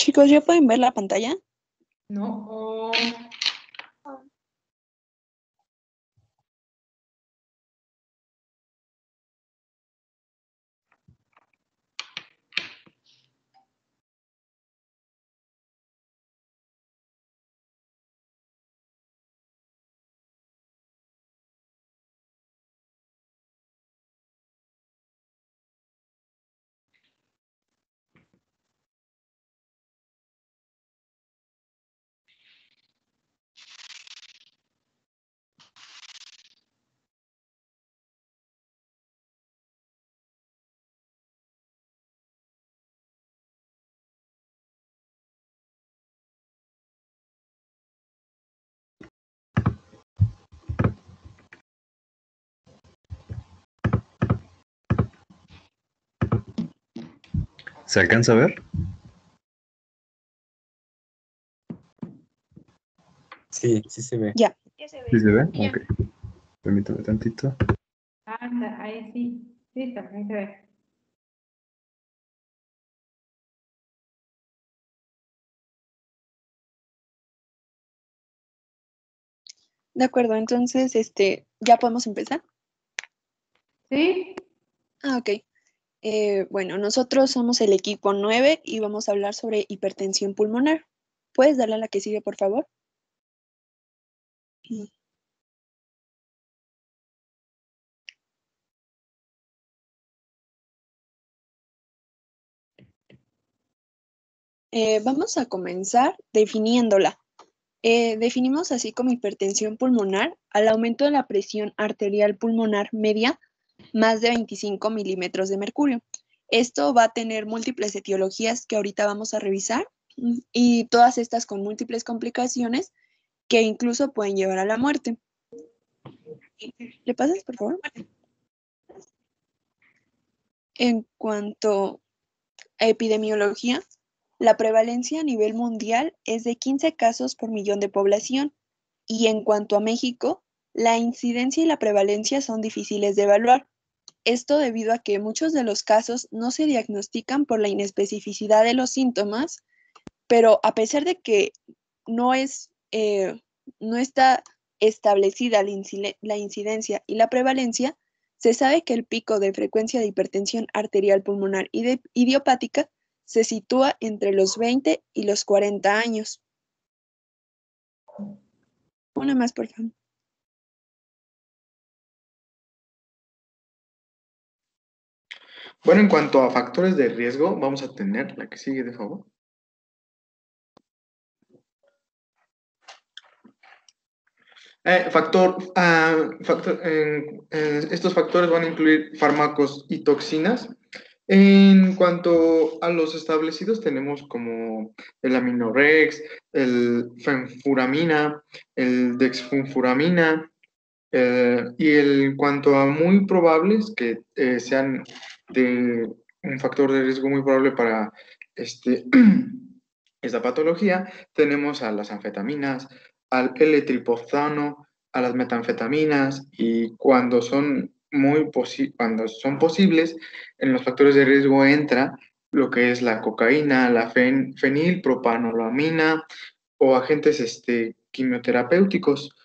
Chicos, ¿ya pueden ver la pantalla? No. ¿Se alcanza a ver? Sí, sí se ve. Ya. ¿Sí se ve? Ok. Permítame tantito. Anda, ahí sí. Sí, también se ve. De acuerdo, entonces, ¿ya podemos empezar? ¿Sí? Ok. Bueno, nosotros somos el equipo 9 y vamos a hablar sobre hipertensión pulmonar. ¿Puedes darle a la que sigue, por favor? Vamos a comenzar definiéndola. Definimos así como hipertensión pulmonar al aumento de la presión arterial pulmonar media más de 25 milímetros de mercurio. Esto va a tener múltiples etiologías que ahorita vamos a revisar y todas estas con múltiples complicaciones que incluso pueden llevar a la muerte. ¿Le pasas, por favor? En cuanto a epidemiología, la prevalencia a nivel mundial es de 15 casos por millón de población y en cuanto a México, la incidencia y la prevalencia son difíciles de evaluar. Esto debido a que muchos de los casos no se diagnostican por la inespecificidad de los síntomas, pero a pesar de que no está establecida la incidencia y la prevalencia, se sabe que el pico de frecuencia de hipertensión arterial pulmonar idiopática se sitúa entre los 20 y los 40 años. Una más, por favor. Bueno, en cuanto a factores de riesgo, vamos a tener la que sigue, de favor. Estos factores van a incluir fármacos y toxinas. En cuanto a los establecidos, tenemos como el aminorex, el fenfuramina, el dexfunfuramina, y en cuanto a muy probables que sean de un factor de riesgo muy probable para esta patología, tenemos a las anfetaminas, al L-triptofano, a las metanfetaminas, y cuando son posibles, en los factores de riesgo entra lo que es la cocaína, la fenilpropanolamina o agentes quimioterapéuticos.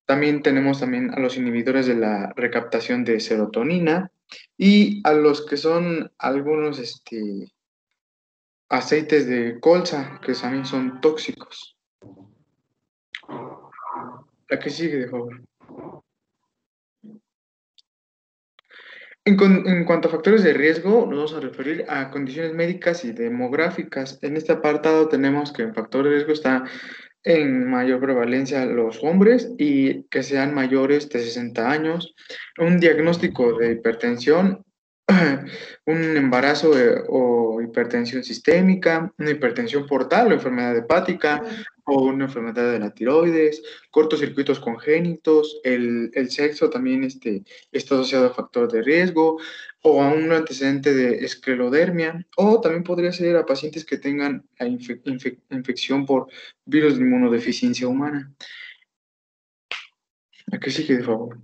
También tenemos también a los inhibidores de la recaptación de serotonina y a los que son algunos aceites de colza, que también son tóxicos. La que sigue, de favor. En cuanto a factores de riesgo, nos vamos a referir a condiciones médicas y demográficas. En este apartado tenemos que en factor de riesgo está en mayor prevalencia los hombres y que sean mayores de 60 años, un diagnóstico de hipertensión, un embarazo o hipertensión sistémica, una hipertensión portal o enfermedad hepática o una enfermedad de la tiroides, cortocircuitos congénitos, el sexo también está asociado a factor de riesgo o a un antecedente de esclerodermia, o también podría ser a pacientes que tengan infección por virus de inmunodeficiencia humana. ¿A qué sigue, de favor?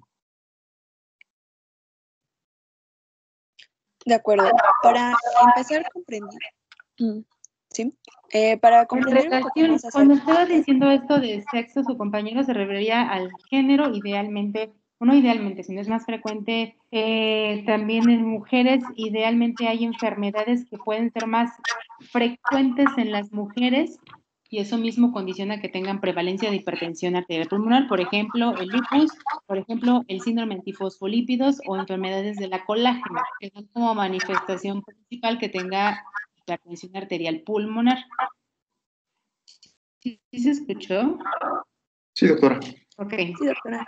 De acuerdo. Para empezar a comprender ¿sí? Para En comprender un poco relación, más cuando acerca estaba diciendo esto de sexo, su compañero se refería al género, idealmente, o no idealmente, sino es más frecuente también en mujeres, idealmente hay enfermedades que pueden ser más frecuentes en las mujeres y eso mismo condiciona que tengan prevalencia de hipertensión arterial pulmonar, por ejemplo, el lupus, por ejemplo, el síndrome antifosfolípidos o enfermedades de la colágeno, que son como manifestación principal que tenga hipertensión arterial pulmonar. ¿Sí, sí se escuchó? Sí, doctora. Ok. Sí, doctora.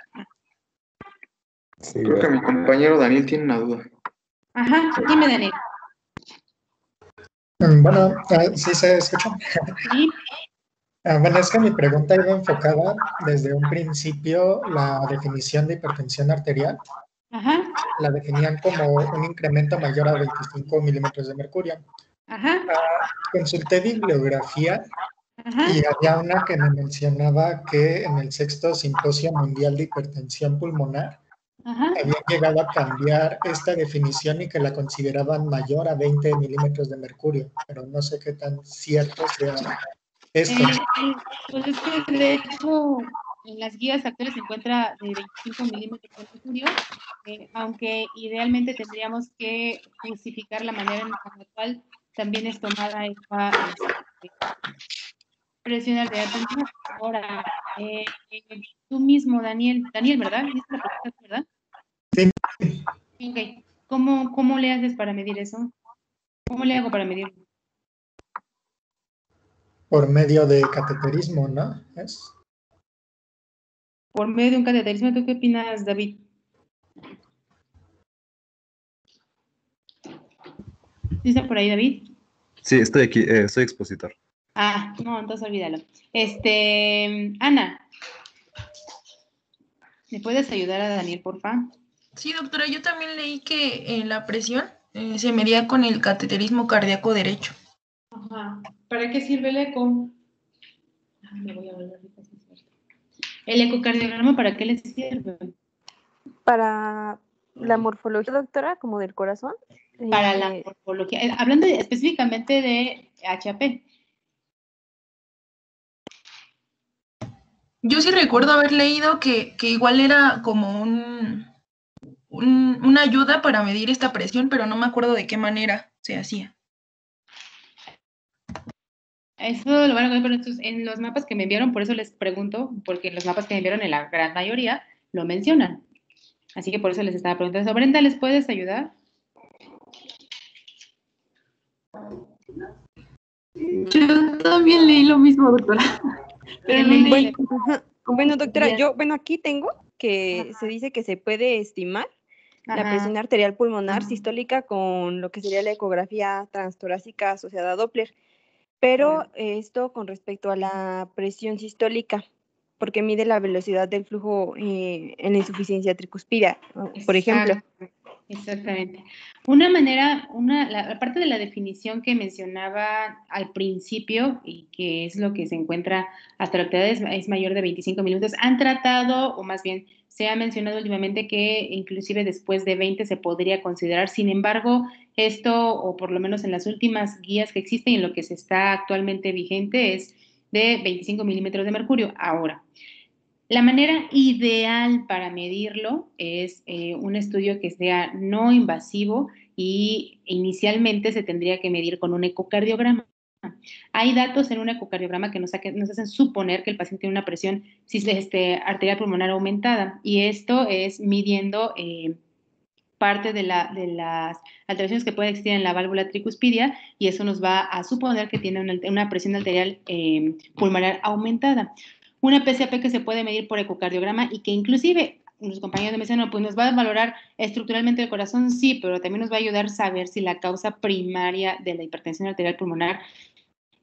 Sí, Creo que mi compañero Daniel tiene una duda. Ajá, dime, Daniel. Bueno, sí se escucha. Sí, Bueno, es que mi pregunta iba enfocada desde un principio, la definición de hipertensión arterial. ajá, La definían como un incremento mayor a 25 milímetros de mercurio. ajá, Consulté bibliografía ajá, y había una que me mencionaba que en el sexto simposio mundial de hipertensión pulmonar ajá. habían llegado a cambiar esta definición y que la consideraban mayor a 20 milímetros de mercurio, pero no sé qué tan cierto sea esto. Pues es que de hecho en las guías actuales se encuentra de 25 milímetros de mercurio, aunque idealmente tendríamos que justificar la manera en la cual también es tomada esta presión arterial pulmonar. Ahora, tú mismo, Daniel, ¿verdad? ¿Dices la pregunta, verdad? Sí. Ok. ¿Cómo le haces para medir eso? ¿Cómo le hago para medirlo? Por medio de cateterismo, ¿no? Por medio de un cateterismo. ¿Tú qué opinas, David? ¿Dice por ahí, David? Sí, estoy aquí, soy expositor. Ah, no, entonces olvídalo. Ana, ¿me puedes ayudar a Daniel, porfa? Sí, doctora, yo también leí que la presión se medía con el cateterismo cardíaco derecho. Ajá. ¿Para qué sirve el eco? Me voy a volver rica, sí, es cierto. ¿El ecocardiograma para qué le sirve? Para la morfología, doctora, como del corazón. Para la morfología. Hablando específicamente de HAP. Yo sí recuerdo haber leído que igual era como una ayuda para medir esta presión, pero no me acuerdo de qué manera se hacía. Eso lo van a ver pero en los mapas que me enviaron, por eso les pregunto, porque en los mapas que me enviaron en la gran mayoría lo mencionan. Así que por eso les estaba preguntando eso. Brenda, ¿les puedes ayudar? Yo también leí lo mismo, doctora. Pero no leí. Bueno, doctora, aquí tengo que se dice que se puede estimar la presión arterial pulmonar sistólica con lo que sería la ecografía transtorácica asociada a Doppler, pero esto con respecto a la presión sistólica, porque mide la velocidad del flujo en la insuficiencia tricuspidea, por ejemplo. Exactamente. Una manera, la parte de la definición que mencionaba al principio y que es lo que se encuentra hasta la actualidad es mayor de 25 minutos, han tratado, o más bien se ha mencionado últimamente que inclusive después de 20 se podría considerar, sin embargo, esto, o por lo menos en las últimas guías que existen y en lo que se está actualmente vigente es de 25 milímetros de mercurio. Ahora, la manera ideal para medirlo es un estudio que sea no invasivo y inicialmente se tendría que medir con un ecocardiograma. Hay datos en un ecocardiograma que nos hacen suponer que el paciente tiene una presión arterial pulmonar aumentada y esto es midiendo parte de las alteraciones que pueden existir en la válvula tricuspidia y eso nos va a suponer que tiene una presión arterial pulmonar aumentada. Una PCAP que se puede medir por ecocardiograma y que inclusive los compañeros me mencionan, pues nos va a valorar estructuralmente el corazón, sí, pero también nos va a ayudar a saber si la causa primaria de la hipertensión arterial pulmonar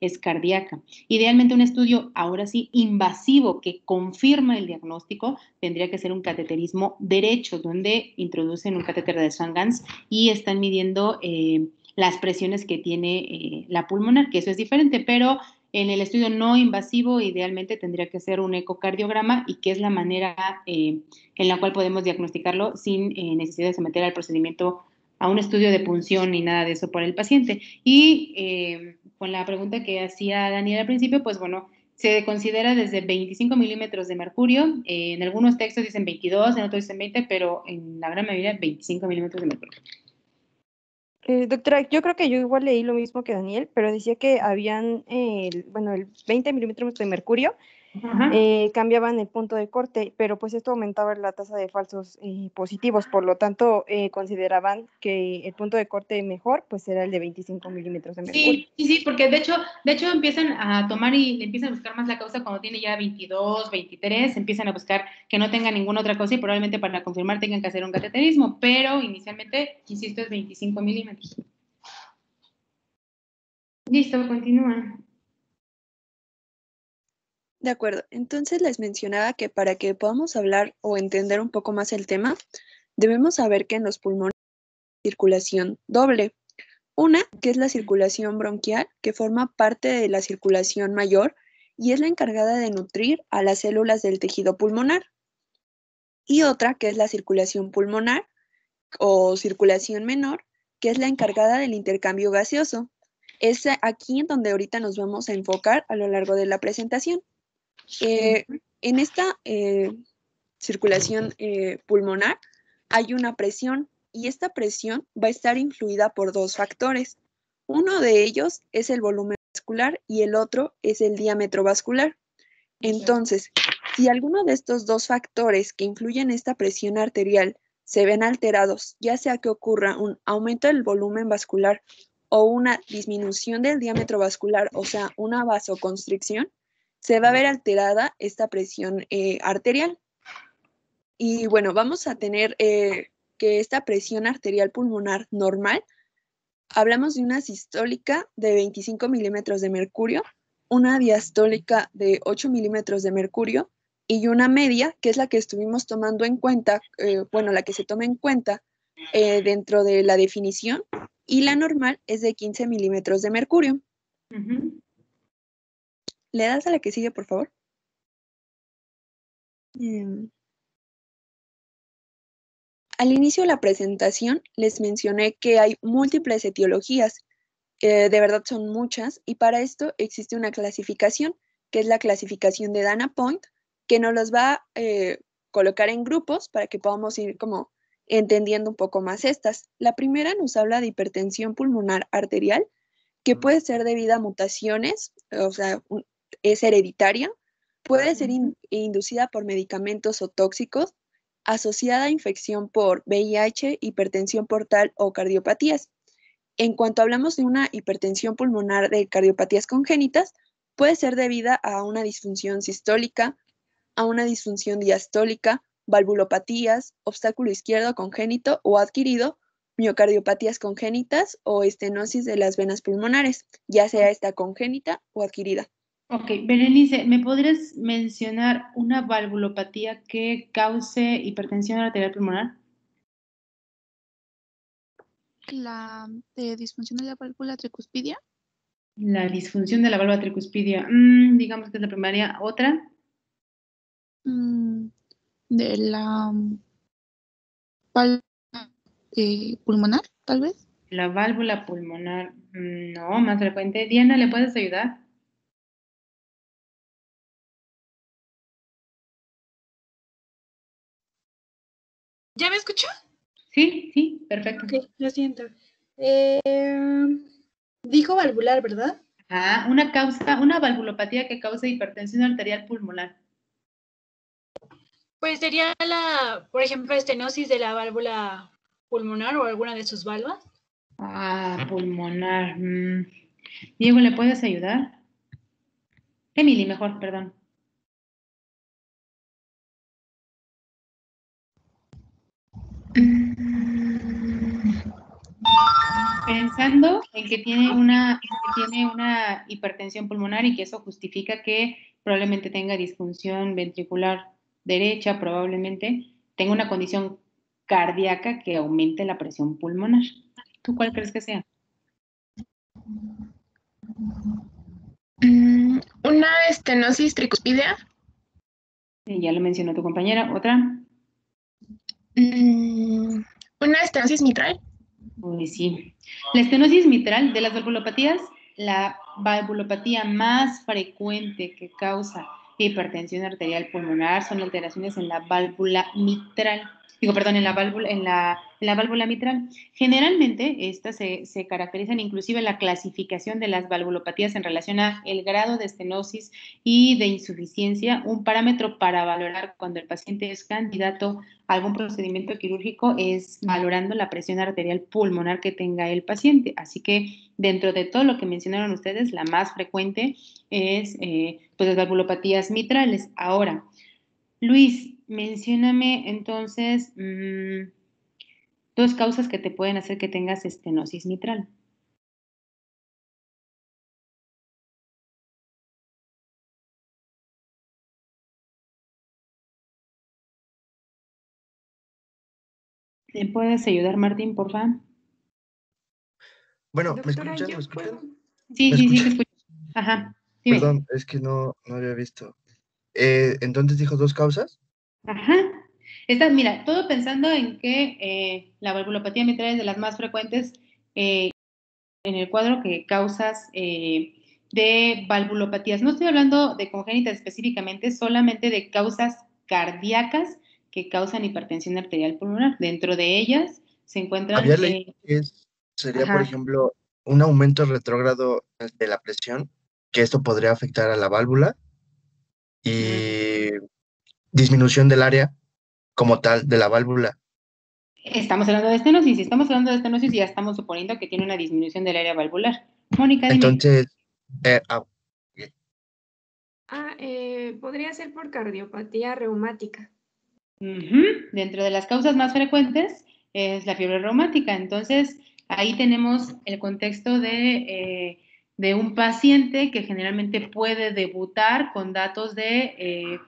es cardíaca. Idealmente un estudio, ahora sí, invasivo que confirma el diagnóstico, tendría que ser un cateterismo derecho, donde introducen un catéter de Swan-Ganz y están midiendo las presiones que tiene la pulmonar, que eso es diferente, pero en el estudio no invasivo, idealmente tendría que ser un ecocardiograma y que es la manera en la cual podemos diagnosticarlo sin necesidad de someter al procedimiento a un estudio de punción ni nada de eso por el paciente. Y con la pregunta que hacía Daniel al principio, pues bueno, se considera desde 25 milímetros de mercurio. En algunos textos dicen 22, en otros dicen 20, pero en la gran mayoría 25 milímetros de mercurio. Doctora, yo creo que yo igual leí lo mismo que Daniel, pero decía que habían, el 20 milímetros de mercurio, cambiaban el punto de corte, pero pues esto aumentaba la tasa de falsos positivos, por lo tanto consideraban que el punto de corte mejor pues era el de 25 milímetros de mercurio. Sí, porque de hecho empiezan a tomar y empiezan a buscar más la causa cuando tiene ya 22, 23, empiezan a buscar que no tenga ninguna otra cosa y probablemente para confirmar tengan que hacer un cateterismo, pero inicialmente, insisto, es 25 milímetros. Listo, continúa. De acuerdo, entonces les mencionaba que para que podamos hablar o entender un poco más el tema, debemos saber que en los pulmones hay circulación doble. Una, que es la circulación bronquial, que forma parte de la circulación mayor y es la encargada de nutrir a las células del tejido pulmonar. Y otra, que es la circulación pulmonar o circulación menor, que es la encargada del intercambio gaseoso. Es aquí en donde ahorita nos vamos a enfocar a lo largo de la presentación. En esta circulación pulmonar hay una presión y esta presión va a estar influida por dos factores. Uno de ellos es el volumen vascular y el otro es el diámetro vascular. Entonces, si alguno de estos dos factores que influyen en esta presión arterial se ven alterados, ya sea que ocurra un aumento del volumen vascular o una disminución del diámetro vascular, o sea, una vasoconstricción, se va a ver alterada esta presión arterial. Y bueno, vamos a tener que esta presión arterial pulmonar normal, hablamos de una sistólica de 25 milímetros de mercurio, una diastólica de 8 milímetros de mercurio y una media, que es la que estuvimos tomando en cuenta, la que se toma en cuenta dentro de la definición, y la normal es de 15 milímetros de mercurio. ¿Le das a la que sigue, por favor? Al inicio de la presentación les mencioné que hay múltiples etiologías, de verdad son muchas, y para esto existe una clasificación, que es la clasificación de Dana Point, que nos los va a colocar en grupos para que podamos ir como entendiendo un poco más estas. La primera nos habla de hipertensión pulmonar arterial, que puede ser debida a mutaciones, o sea, es hereditaria, puede ser inducida por medicamentos o tóxicos, asociada a infección por VIH, hipertensión portal o cardiopatías. En cuanto hablamos de una hipertensión pulmonar de cardiopatías congénitas, puede ser debida a una disfunción sistólica, a una disfunción diastólica, valvulopatías, obstáculo izquierdo congénito o adquirido, miocardiopatías congénitas o estenosis de las venas pulmonares, ya sea esta congénita o adquirida. Ok, Berenice, ¿me podrías mencionar una valvulopatía que cause hipertensión arterial pulmonar? La disfunción de la válvula tricuspidia. La disfunción de la válvula tricuspidia, digamos que es la primaria. ¿Otra? De la válvula pulmonar, tal vez. La válvula pulmonar, no, más frecuente. Diana, ¿le puedes ayudar? ¿Ya me escuchó? Sí, perfecto. Ok, lo siento. Dijo valvular, ¿verdad? Una valvulopatía que causa hipertensión arterial pulmonar. Pues sería por ejemplo, estenosis de la válvula pulmonar o alguna de sus válvulas. Pulmonar. Diego, ¿le puedes ayudar? Emily, mejor, perdón. Pensando en que tiene una hipertensión pulmonar y que eso justifica que probablemente tenga disfunción ventricular derecha, probablemente tenga una condición cardíaca que aumente la presión pulmonar. ¿Tú cuál crees que sea? Una estenosis tricuspidia. Ya lo mencionó tu compañera. ¿Otra? Una estenosis mitral. Uy, sí. La estenosis mitral de las valvulopatías, la valvulopatía más frecuente que causa hipertensión arterial pulmonar son alteraciones en la válvula mitral. Digo, perdón, en la válvula mitral. Generalmente, estas se caracterizan inclusive en la clasificación de las valvulopatías en relación a el grado de estenosis y de insuficiencia. Un parámetro para valorar cuando el paciente es candidato a algún procedimiento quirúrgico es valorando la presión arterial pulmonar que tenga el paciente. Así que dentro de todo lo que mencionaron ustedes, la más frecuente es pues las valvulopatías mitrales. Ahora, Luis, mencióname entonces dos causas que te pueden hacer que tengas estenosis mitral. ¿Me puedes ayudar, Martín, por favor? Bueno, ¿me Doctora, escuchan? yo ¿Me escuchan? puedo. Sí, ¿Me sí, sí, te escuchan? escucho. Ajá, dime. Perdón, es que no había visto. Entonces dijo dos causas. Ajá. Mira, todo pensando en que la valvulopatía mitral es de las más frecuentes en el cuadro que causas de valvulopatías. No estoy hablando de congénitas específicamente, solamente de causas cardíacas que causan hipertensión arterial pulmonar. Dentro de ellas se encuentran... Había leído que sería, por ajá. ejemplo, un aumento retrógrado de la presión, que esto podría afectar a la válvula y disminución del área como tal de la válvula. Estamos hablando de estenosis. Si estamos hablando de estenosis, ya estamos suponiendo que tiene una disminución del área valvular. Mónica, dime. Entonces, Podría ser por cardiopatía reumática. Dentro de las causas más frecuentes es la fiebre reumática. Entonces, ahí tenemos el contexto de un paciente que generalmente puede debutar con datos de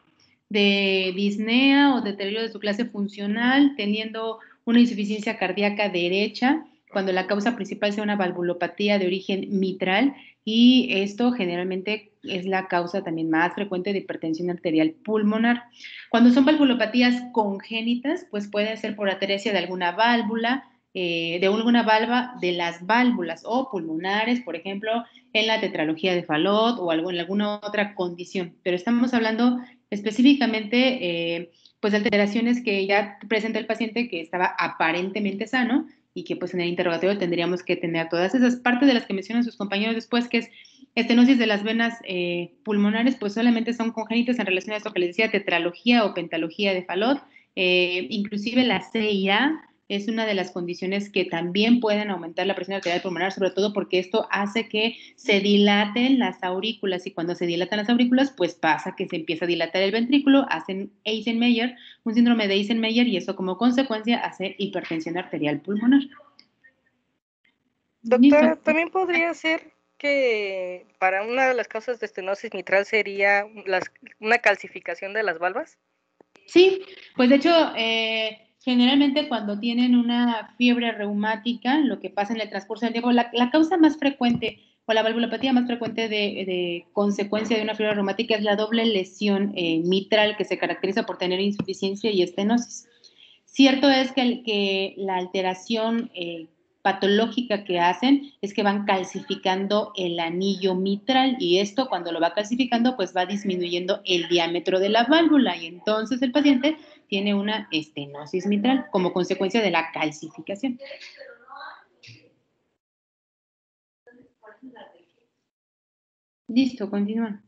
disnea o deterioro de su clase funcional, teniendo una insuficiencia cardíaca derecha, cuando la causa principal sea una valvulopatía de origen mitral, y esto generalmente es la causa también más frecuente de hipertensión arterial pulmonar. Cuando son valvulopatías congénitas, pues puede ser por atresia de alguna válvula, de alguna valva de las válvulas o pulmonares, por ejemplo, en la tetralogía de Fallot o en alguna otra condición. Pero estamos hablando específicamente pues de alteraciones que ya presenta el paciente que estaba aparentemente sano y que pues en el interrogatorio tendríamos que tener todas esas partes de las que mencionan sus compañeros después, que es estenosis de las venas pulmonares, pues solamente son congénitas en relación a esto que les decía, tetralogía o pentalogía de Fallot. Inclusive la CIA es una de las condiciones que también pueden aumentar la presión arterial pulmonar, sobre todo porque esto hace que se dilaten las aurículas, y cuando se dilatan las aurículas, pues pasa que se empieza a dilatar el ventrículo, hacen Eisenmenger, un síndrome de Eisenmenger, y eso como consecuencia hace hipertensión arterial pulmonar. Doctora, también podría ser que para una de las causas de estenosis mitral sería una calcificación de las valvas. Sí, pues de hecho, generalmente cuando tienen una fiebre reumática, lo que pasa en el transcurso del tiempo, la causa más frecuente o la valvulopatía más frecuente de consecuencia de una fiebre reumática es la doble lesión mitral, que se caracteriza por tener insuficiencia y estenosis. Cierto es que la alteración patológica que hacen es que van calcificando el anillo mitral, y esto cuando lo va calcificando pues va disminuyendo el diámetro de la válvula, y entonces el paciente tiene una estenosis mitral como consecuencia de la calcificación. Listo, continúa.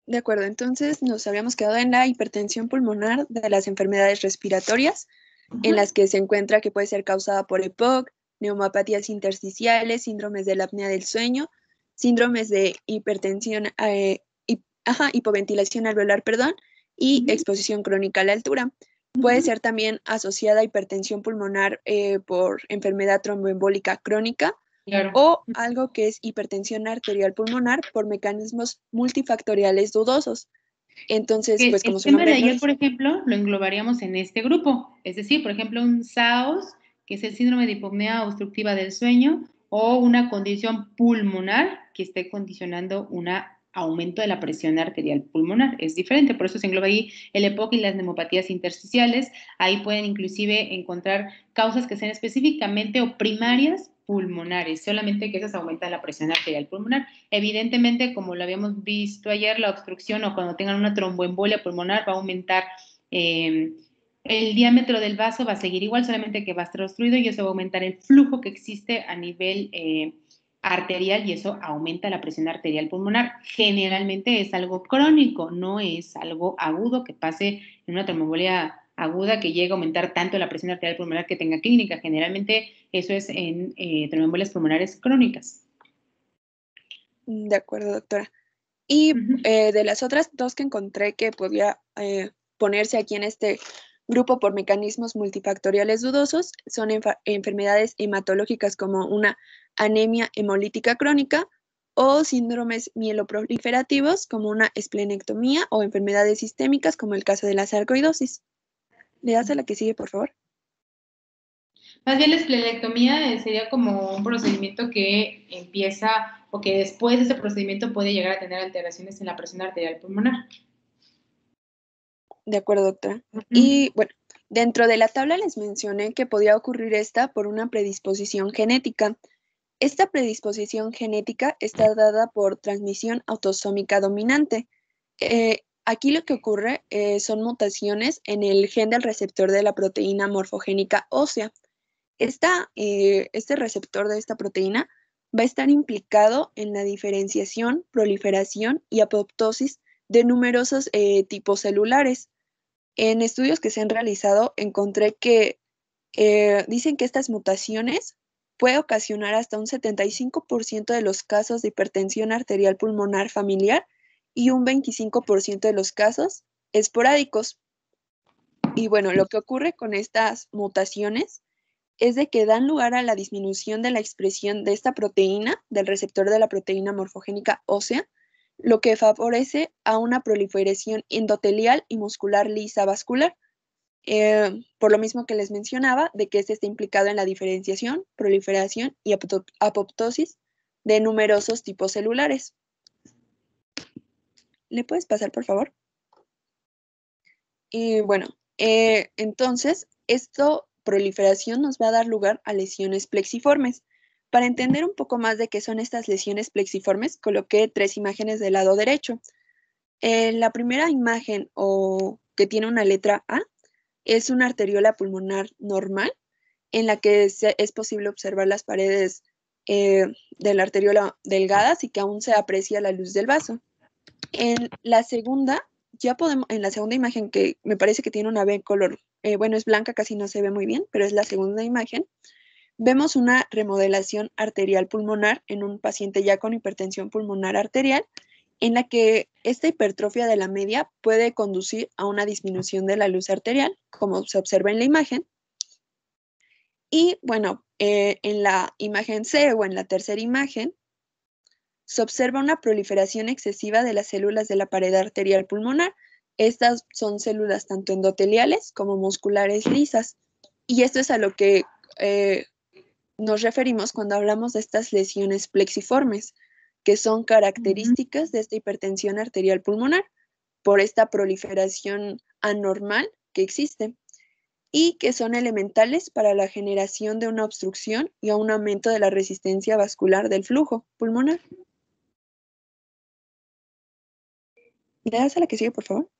De acuerdo, entonces nos habíamos quedado en la hipertensión pulmonar de las enfermedades respiratorias, en las que se encuentra que puede ser causada por EPOC, neumopatías intersticiales, síndromes de la apnea del sueño, síndromes de hipertensión, hipoventilación alveolar, y exposición crónica a la altura. Puede ser también asociada a hipertensión pulmonar por enfermedad tromboembólica crónica, claro, o algo que es hipertensión arterial pulmonar por mecanismos multifactoriales dudosos. Entonces, pues como el su tema nombre de lo ayer, dice. por ejemplo, lo englobaríamos en este grupo. Es decir, por ejemplo, un SAOS, que es el síndrome de hipopnea obstructiva del sueño, o una condición pulmonar que esté condicionando una aumento de la presión arterial pulmonar. Es diferente, por eso se engloba ahí el EPOC y las neumopatías intersticiales. Ahí pueden inclusive encontrar causas que sean específicamente o primarias pulmonares, solamente que esas aumentan la presión arterial pulmonar. Evidentemente, como lo habíamos visto ayer, la obstrucción o cuando tengan una tromboembolia pulmonar va a aumentar el diámetro del vaso, va a seguir igual, solamente que va a estar obstruido y eso va a aumentar el flujo que existe a nivel arterial y eso aumenta la presión arterial pulmonar. Generalmente es algo crónico, no es algo agudo que pase en una tromboembolia aguda que llegue a aumentar tanto la presión arterial pulmonar que tenga clínica. Generalmente eso es en tromboembolias pulmonares crónicas. De acuerdo, doctora. Y de las otras dos que encontré que podía ponerse aquí en este grupo por mecanismos multifactoriales dudosos son enfermedades hematológicas como una anemia hemolítica crónica o síndromes mieloproliferativos como una esplenectomía o enfermedades sistémicas como el caso de la sarcoidosis. ¿Le das a la que sigue, por favor? Más bien la esplenectomía sería como un procedimiento que empieza o que después de ese procedimiento puede llegar a tener alteraciones en la presión arterial pulmonar. De acuerdo, doctora. Y bueno, dentro de la tabla les mencioné que podía ocurrir esta por una predisposición genética. Esta predisposición genética está dada por transmisión autosómica dominante. Aquí lo que ocurre son mutaciones en el gen del receptor de la proteína morfogénica ósea. Este receptor de esta proteína va a estar implicado en la diferenciación, proliferación y apoptosis de numerosos tipos celulares. En estudios que se han realizado encontré que dicen que estas mutaciones puede ocasionar hasta un 75% de los casos de hipertensión arterial pulmonar familiar y un 25% de los casos esporádicos. Y bueno, lo que ocurre con estas mutaciones es de que dan lugar a la disminución de la expresión de esta proteína, del receptor de la proteína morfogénica ósea, lo que favorece a una proliferación endotelial y muscular lisa vascular. Por lo mismo que les mencionaba, de que este está implicado en la diferenciación, proliferación y apoptosis de numerosos tipos celulares. ¿Le puedes pasar, por favor? Y bueno, entonces, esta proliferación nos va a dar lugar a lesiones plexiformes. Para entender un poco más de qué son estas lesiones plexiformes, coloqué 3 imágenes del lado derecho. La primera imagen, o que tiene una letra A, es una arteriola pulmonar normal, en la que es posible observar las paredes de la arteriola delgadas y que aún se aprecia la luz del vaso. En la segunda imagen, que me parece que tiene una B color, bueno, es blanca, casi no se ve muy bien, pero es la segunda imagen, vemos una remodelación arterial pulmonar en un paciente ya con hipertensión pulmonar arterial, en la que esta hipertrofia de la media puede conducir a una disminución de la luz arterial, como se observa en la imagen. Y bueno, en la imagen C o en la tercera imagen, se observa una proliferación excesiva de las células de la pared arterial pulmonar. Estas son células tanto endoteliales como musculares lisas. Y esto es a lo que nos referimos cuando hablamos de estas lesiones plexiformes, que son características de esta hipertensión arterial pulmonar por esta proliferación anormal que existe y que son elementales para la generación de una obstrucción y un aumento de la resistencia vascular del flujo pulmonar. ¿Le das a la que sigue, por favor?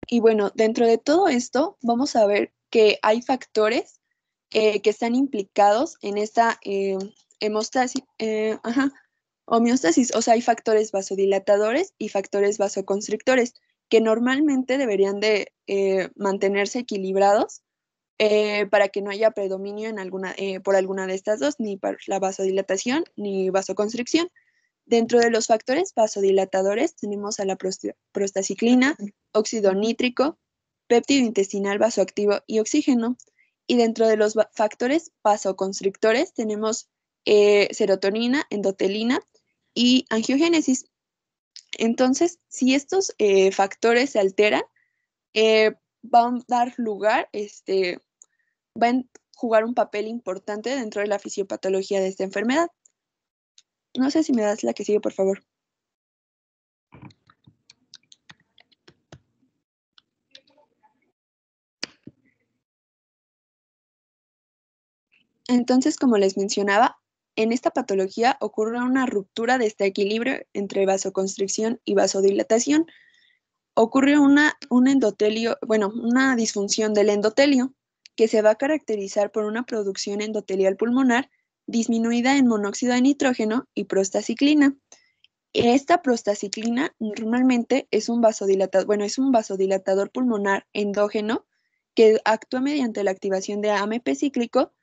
Y bueno, dentro de todo esto, vamos a ver que hay factores que están implicados en esta homeostasis, o sea, hay factores vasodilatadores y factores vasoconstrictores que normalmente deberían de mantenerse equilibrados para que no haya predominio por alguna de estas dos, ni por la vasodilatación ni vasoconstricción. Dentro de los factores vasodilatadores tenemos a la prostaciclina, óxido nítrico, péptido intestinal vasoactivo y oxígeno. Y dentro de los factores vasoconstrictores tenemos serotonina, endotelina y angiogénesis. Entonces, si estos factores se alteran, van a dar lugar, van jugar un papel importante dentro de la fisiopatología de esta enfermedad. No sé si me das la que sigue, por favor. Entonces, como les mencionaba, en esta patología ocurre una ruptura de este equilibrio entre vasoconstricción y vasodilatación. Ocurre un endotelio, una disfunción del endotelio que se va a caracterizar por una producción endotelial pulmonar disminuida en monóxido de nitrógeno y prostaciclina. Esta prostaciclina normalmente es un vasodilatador pulmonar endógeno que actúa mediante la activación de AMP cíclico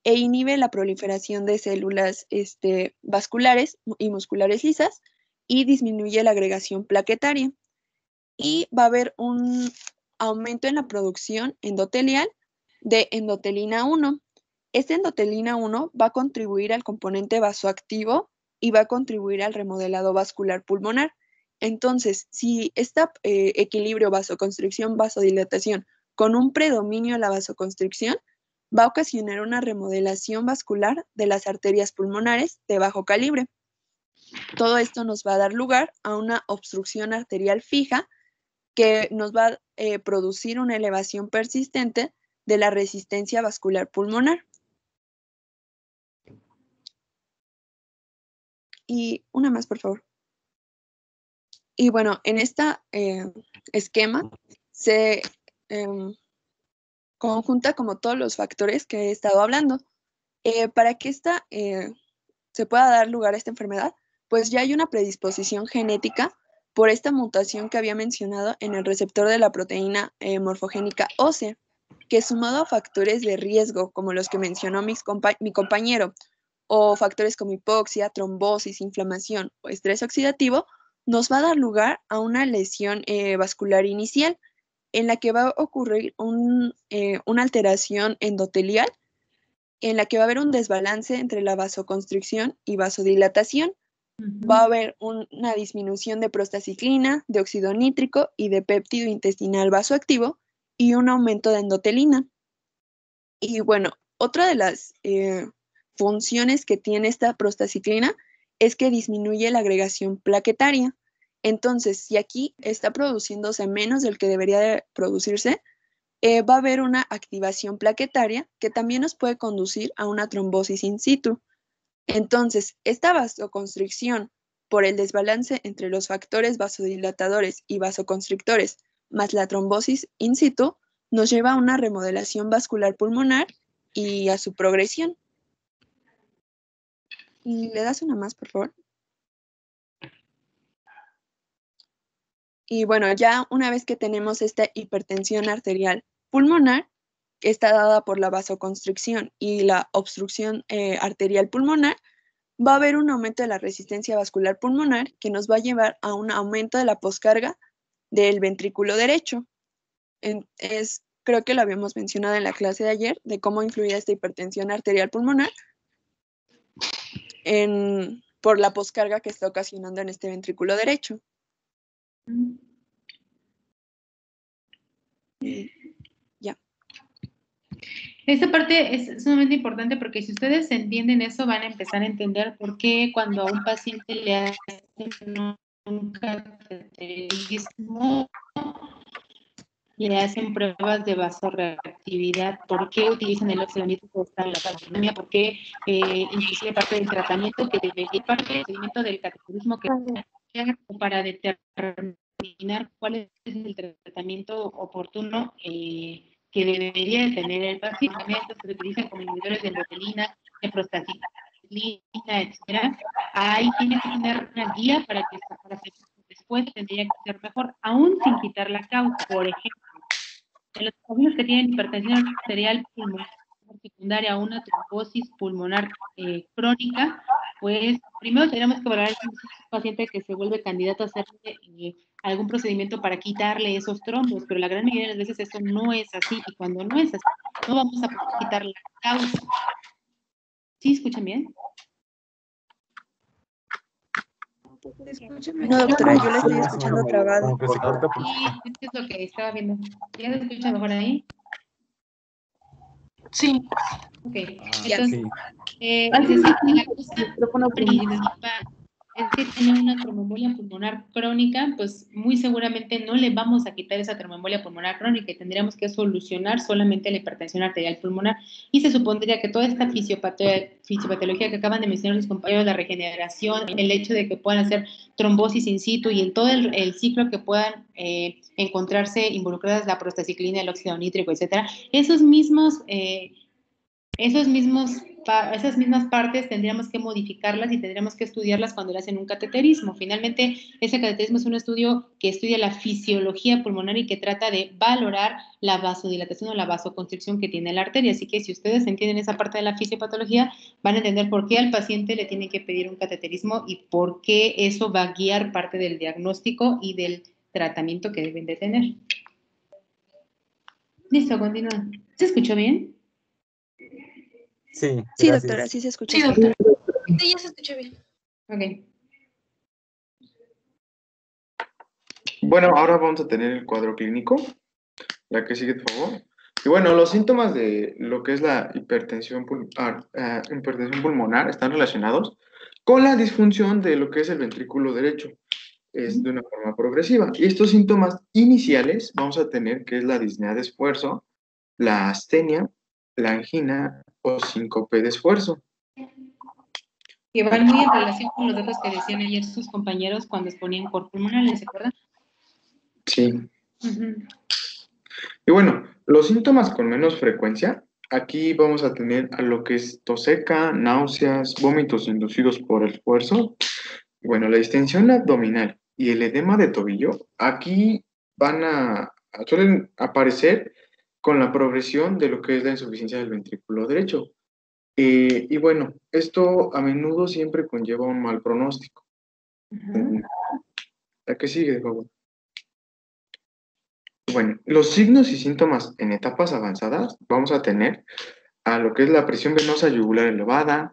e inhibe la proliferación de células vasculares y musculares lisas y disminuye la agregación plaquetaria. Y va a haber un aumento en la producción endotelial de endotelina 1. Esta endotelina 1 va a contribuir al componente vasoactivo y va a contribuir al remodelado vascular pulmonar. Entonces, si este equilibrio vasoconstricción-vasodilatación con un predominio de la vasoconstricción va a ocasionar una remodelación vascular de las arterias pulmonares de bajo calibre. Todo esto nos va a dar lugar a una obstrucción arterial fija que nos va a producir una elevación persistente de la resistencia vascular pulmonar. Y una más, por favor. Y bueno, en este esquema se conjunta como todos los factores que he estado hablando. Para que se pueda dar lugar a esta enfermedad, pues ya hay una predisposición genética por esta mutación que había mencionado en el receptor de la proteína morfogénica ósea, que sumado a factores de riesgo, como los que mencionó mi compañero, o factores como hipoxia, trombosis, inflamación o estrés oxidativo, nos va a dar lugar a una lesión vascular inicial, en la que va a ocurrir una alteración endotelial, en la que va a haber un desbalance entre la vasoconstricción y vasodilatación. Va a haber una disminución de prostaciclina, de óxido nítrico y de péptido intestinal vasoactivo y un aumento de endotelina. Y bueno, otra de las funciones que tiene esta prostaciclina es que disminuye la agregación plaquetaria. Entonces, si aquí está produciéndose menos del que debería de producirse, va a haber una activación plaquetaria que también nos puede conducir a una trombosis in situ. Entonces, esta vasoconstricción por el desbalance entre los factores vasodilatadores y vasoconstrictores más la trombosis in situ nos lleva a una remodelación vascular pulmonar y a su progresión. ¿Y le das una más, por favor? Y bueno, ya una vez que tenemos esta hipertensión arterial pulmonar, que está dada por la vasoconstricción y la obstrucción arterial pulmonar, va a haber un aumento de la resistencia vascular pulmonar que nos va a llevar a un aumento de la poscarga del ventrículo derecho. Creo que lo habíamos mencionado en la clase de ayer, de cómo influye esta hipertensión arterial pulmonar por la poscarga que está ocasionando en este ventrículo derecho. Ya. Esta parte es sumamente importante porque si ustedes entienden eso, van a empezar a entender por qué cuando a un paciente le hacen un cateterismo, le hacen pruebas de vasorreactividad, por qué utilizan el óxido nítrico en la taxonomía, por qué inclusive parte del tratamiento que debería, parte del seguimiento del cateterismo que para determinar cuál es el tratamiento oportuno que debería de tener el paciente. Estos se utilizan como inhibidores de endotelina, de prostaciclina, etcétera. Ahí tiene que tener una guía para que después tendría que ser mejor, aún sin quitar la causa. Por ejemplo, en los pacientes que tienen hipertensión arterial pulmonar secundaria a una trombosis pulmonar crónica, pues primero tenemos que valorar si es un paciente que se vuelve candidato a hacer algún procedimiento para quitarle esos trombos, pero la gran mayoría de las veces eso no es así, y cuando no es así, no vamos a poder quitar la causa. ¿Sí escuchan bien? No, doctora, yo la estoy escuchando trabado. Sí, es lo que estaba viendo. ¿Ya se escucha mejor ahí? Sí. Ok, Ya. entonces, Sí. es decir, la cosa principal es que tiene una tromboembolia pulmonar crónica, pues muy seguramente no le vamos a quitar esa tromboembolia pulmonar crónica y tendríamos que solucionar solamente la hipertensión arterial pulmonar. Y se supondría que toda esta fisiopatología que acaban de mencionar los compañeros, la regeneración, el hecho de que puedan hacer trombosis in situ y en todo el ciclo que puedan encontrarse involucradas la prostaciclina, el óxido nítrico, etcétera, esas mismas partes tendríamos que modificarlas y tendríamos que estudiarlas cuando le hacen un cateterismo. Finalmente, ese cateterismo es un estudio que estudia la fisiología pulmonar y que trata de valorar la vasodilatación o la vasoconstricción que tiene la arteria. Así que si ustedes entienden esa parte de la fisiopatología, van a entender por qué al paciente le tienen que pedir un cateterismo y por qué eso va a guiar parte del diagnóstico y del tratamiento que deben de tener. Listo, continúa. ¿Se escuchó bien? Sí, Sí, gracias. doctora, sí se escucha. Sí, doctora. Sí, ya se escucha bien. Ok. Bueno, ahora vamos a tener el cuadro clínico. La que sigue, por favor. Y bueno, los síntomas de lo que es la hipertensión pulmonar están relacionados con la disfunción de lo que es el ventrículo derecho. Es de una forma progresiva. Y estos síntomas iniciales vamos a tener que es la disnea de esfuerzo, la astenia, la angina o síncope de esfuerzo. Que van muy en relación con los datos que decían ayer sus compañeros cuando exponían cor pulmonar, ¿se acuerdan? Sí. Y bueno, los síntomas con menos frecuencia, aquí vamos a tener a lo que es tos seca, náuseas, vómitos inducidos por el esfuerzo. Bueno, la distensión abdominal y el edema de tobillo, aquí suelen aparecer con la progresión de lo que es la insuficiencia del ventrículo derecho. Y bueno, esto a menudo siempre conlleva un mal pronóstico. ¿La que sigue, por favor? Bueno, los signos y síntomas en etapas avanzadas vamos a tener a lo que es la presión venosa yugular elevada,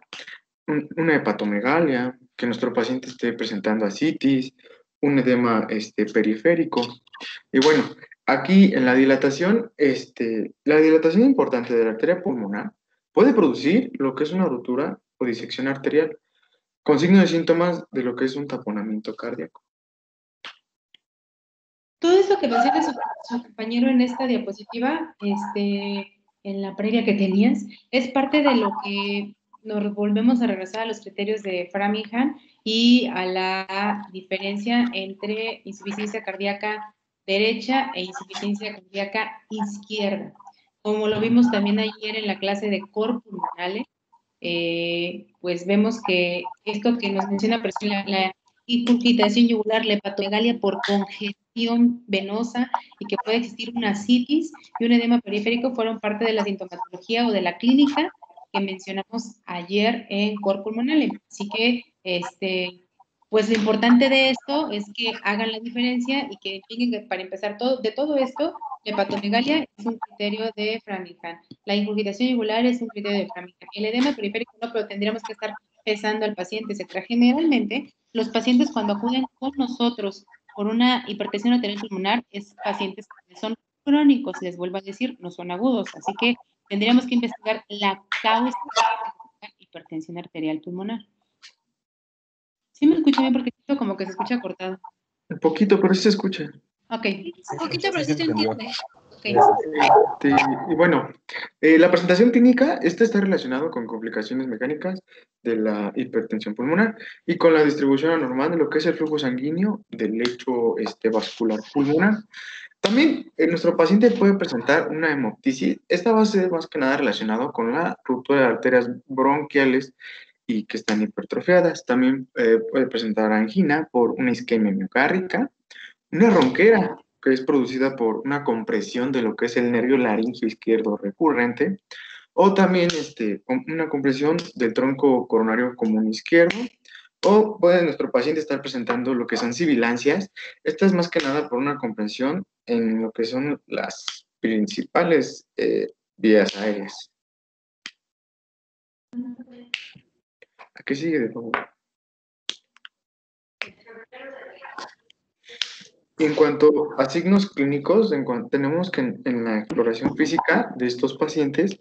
una hepatomegalia, que nuestro paciente esté presentando ascitis, un edema periférico. Y bueno, aquí en la dilatación importante de la arteria pulmonar puede producir lo que es una ruptura o disección arterial, con signos de síntomas de lo que es un taponamiento cardíaco. Todo esto que menciona su compañero en esta diapositiva, en la previa que tenías, es parte de lo que nos volvemos a regresar a los criterios de Framingham y a la diferencia entre insuficiencia cardíaca derecha e insuficiencia cardíaca izquierda. Como lo vimos también ayer en la clase de cor pulmonale, pues vemos que esto que nos menciona la ingurgitación yugular, la hepatomegalia por congestión venosa y que puede existir una ascitis y un edema periférico fueron parte de la sintomatología o de la clínica que mencionamos ayer en cor pulmonale. Así que, pues lo importante de esto es que hagan la diferencia y que entiendan que para empezar de todo esto, la hepatomegalia es un criterio de Framingham. La ingurgitación yugular es un criterio de Framingham. El edema periférico no, pero tendríamos que estar pesando al paciente, etcétera. Generalmente, los pacientes cuando acuden con nosotros por una hipertensión arterial pulmonar es pacientes que son crónicos, les vuelvo a decir, no son agudos. Así que tendríamos que investigar la causa de la hipertensión arterial pulmonar. ¿Sí me escucho bien? Porque siento como que se escucha cortado. Un poquito, pero sí se escucha. Ok. Un poquito, pero sí se entiende. Okay. Y bueno, la presentación clínica, está relacionado con complicaciones mecánicas de la hipertensión pulmonar y con la distribución anormal de lo que es el flujo sanguíneo del lecho vascular pulmonar. También nuestro paciente puede presentar una hemoptisis. Esta va a ser más que nada relacionado con la ruptura de arterias bronquiales y que están hipertrofiadas. También puede presentar angina por una isquemia miocárdica, una ronquera que es producida por una compresión de lo que es el nervio laringio izquierdo recurrente, o también una compresión del tronco coronario común izquierdo, o puede nuestro paciente estar presentando lo que son sibilancias. Esta es más que nada por una compresión en lo que son las principales vías aéreas. ¿A qué sigue, de favor? En cuanto a signos clínicos, tenemos que en la exploración física de estos pacientes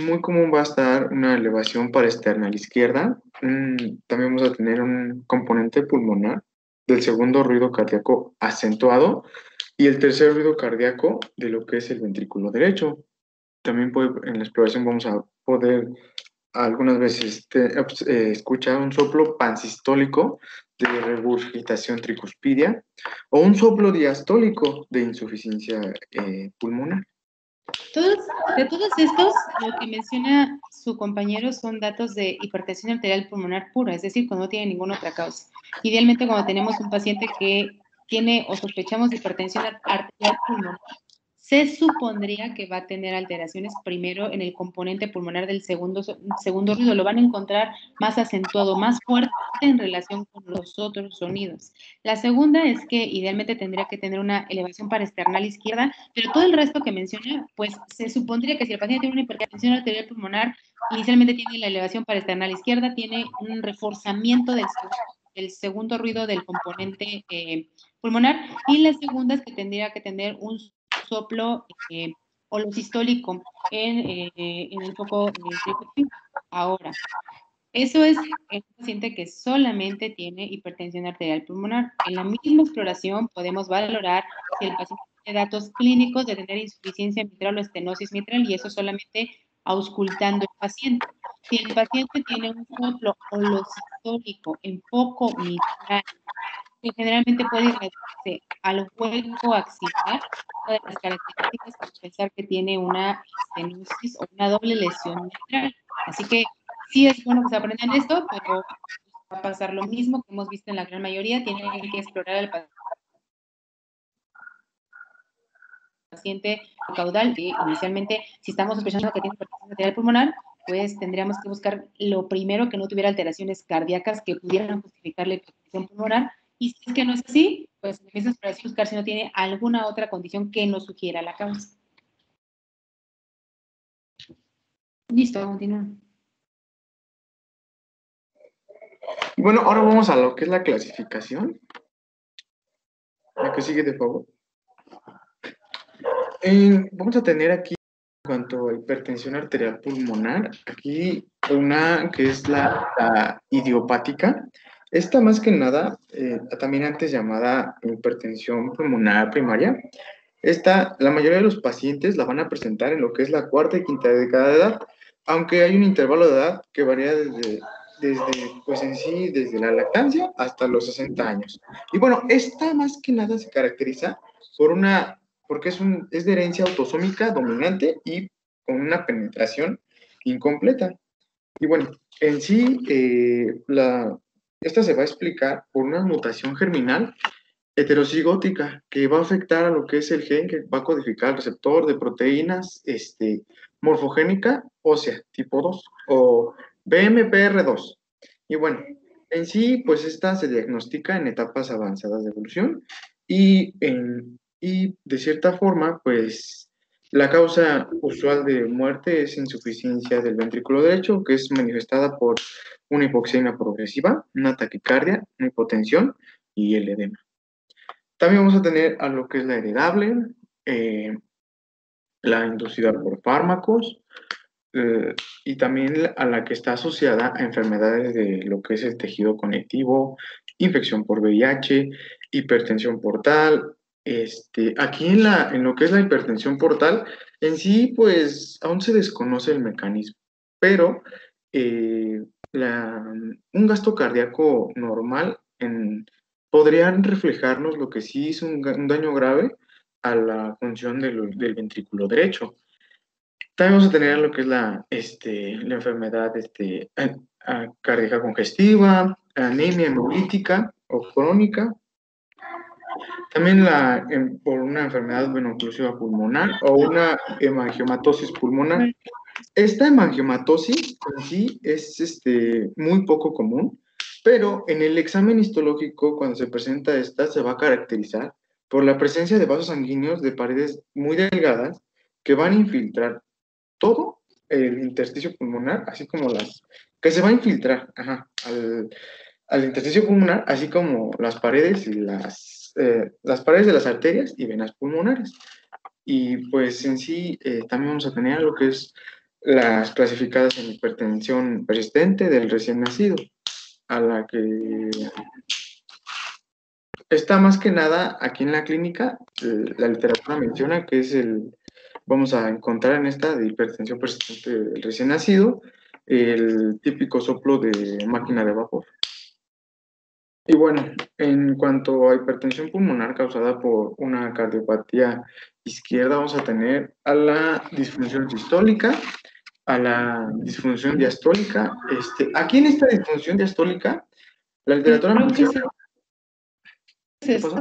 muy común va a estar una elevación parasternal izquierda. También vamos a tener un componente pulmonar del segundo ruido cardíaco acentuado y el tercer ruido cardíaco de lo que es el ventrículo derecho. También en la exploración vamos a poder algunas veces escuchar un soplo pansistólico de regurgitación tricuspidia o un soplo diastólico de insuficiencia pulmonar. De todos estos, lo que menciona su compañero son datos de hipertensión arterial pulmonar pura, es decir, cuando no tiene ninguna otra causa. Idealmente, cuando tenemos un paciente que tiene o sospechamos de hipertensión arterial pulmonar, se supondría que va a tener alteraciones primero en el componente pulmonar del segundo ruido. Lo van a encontrar más acentuado, más fuerte en relación con los otros sonidos. La segunda es que idealmente tendría que tener una elevación parasternal izquierda, pero todo el resto que menciona, pues se supondría que si el paciente tiene una hipertensión arterial pulmonar, inicialmente tiene la elevación parasternal izquierda, tiene un reforzamiento del segundo ruido del componente pulmonar, y la segunda es que tendría que tener un soplo holosistólico en el foco tricúspide. Ahora, eso es en un paciente que solamente tiene hipertensión arterial pulmonar. En la misma exploración podemos valorar si el paciente tiene datos clínicos de tener insuficiencia mitral o estenosis mitral, y eso solamente auscultando el paciente. Si el paciente tiene un soplo holosistólico en foco mitral, que generalmente puede irradiarse al hueco axilar, una de las características es pensar que tiene una estenosis o una doble lesión mitral. Así que sí es bueno que se aprendan esto, pero va a pasar lo mismo que hemos visto en la gran mayoría. Tienen que explorar al paciente caudal, que inicialmente, si estamos sospechando que tiene hipertensión arterial pulmonar, pues tendríamos que buscar lo primero que no tuviera alteraciones cardíacas que pudieran justificar la hipertensión pulmonar. Y si es que no es así, pues en esa exploración buscar si no tiene alguna otra condición que nos sugiera la causa. Listo, continúa. Bueno, ahora vamos a lo que es la clasificación. La que sigue, de favor. Vamos a tener aquí, en cuanto a hipertensión arterial pulmonar, aquí una que es la idiopática. Esta más que nada, también antes llamada hipertensión pulmonar primaria, la mayoría de los pacientes la van a presentar en lo que es la cuarta y quinta década de edad, aunque hay un intervalo de edad que varía pues en sí, desde la lactancia hasta los 60 años. Y bueno, esta más que nada se caracteriza porque es de herencia autosómica dominante y con una penetración incompleta. Y bueno, en sí, esta se va a explicar por una mutación germinal heterocigótica que va a afectar a lo que es el gen que va a codificar el receptor de proteínas morfogénica ósea tipo 2 o BMPR2. Y bueno, en sí, pues esta se diagnostica en etapas avanzadas de evolución y de cierta forma, pues la causa usual de muerte es insuficiencia del ventrículo derecho, que es manifestada por una hipoxemia progresiva, una taquicardia, una hipotensión y el edema. También vamos a tener a lo que es la heredable, la inducida por fármacos, y también a la que está asociada a enfermedades de lo que es el tejido conectivo, infección por VIH, hipertensión portal. Aquí en lo que es la hipertensión portal, en sí, pues aún se desconoce el mecanismo, pero un gasto cardíaco normal podrían reflejarnos lo que sí es un daño grave a la función del ventrículo derecho. También vamos a tener lo que es la enfermedad cardíaca congestiva, anemia hemolítica o crónica. También por una enfermedad veno-oclusiva pulmonar o una hemangiomatosis pulmonar. Esta hemangiomatosis en sí es muy poco común, pero en el examen histológico, cuando se presenta esta, se va a caracterizar por la presencia de vasos sanguíneos de paredes muy delgadas que van a infiltrar todo el intersticio pulmonar, así como que se va a infiltrar al intersticio pulmonar, así como las paredes y las paredes de las arterias y venas pulmonares. Y pues en sí también vamos a tener lo que es las clasificadas en hipertensión persistente del recién nacido, a la que está más que nada aquí en la clínica, la literatura menciona que es vamos a encontrar en esta de hipertensión persistente del recién nacido, el típico soplo de máquina de vapor. Y bueno, en cuanto a hipertensión pulmonar causada por una cardiopatía izquierda, vamos a tener a la disfunción sistólica, a la disfunción diastólica. Aquí en esta disfunción diastólica, la literatura menciona... ¿Qué pasa?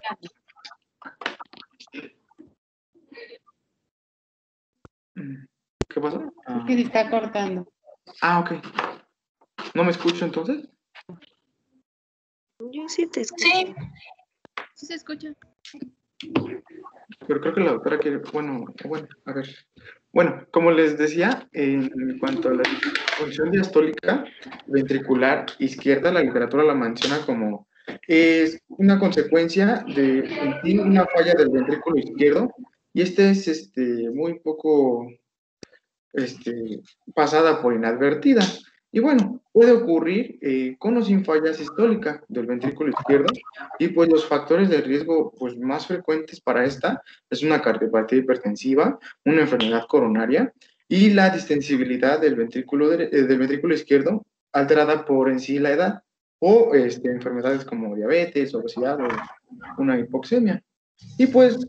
¿Qué pasa? Es que se está cortando. Ok. ¿No me escucho entonces? Yo sí te escucho. Sí, sí se escucha. Pero creo que la doctora quiere... Bueno, a ver. Bueno, como les decía, en cuanto a la disfunción diastólica ventricular izquierda, la literatura la menciona como es una consecuencia de en sí una falla del ventrículo izquierdo, y es muy poco pasada por inadvertida. Y bueno, puede ocurrir con o sin falla sistólica del ventrículo izquierdo, y pues los factores de riesgo pues, más frecuentes para esta es una cardiopatía hipertensiva, una enfermedad coronaria y la distensibilidad del ventrículo izquierdo alterada por en sí la edad, o enfermedades como diabetes, obesidad o una hipoxemia. Y pues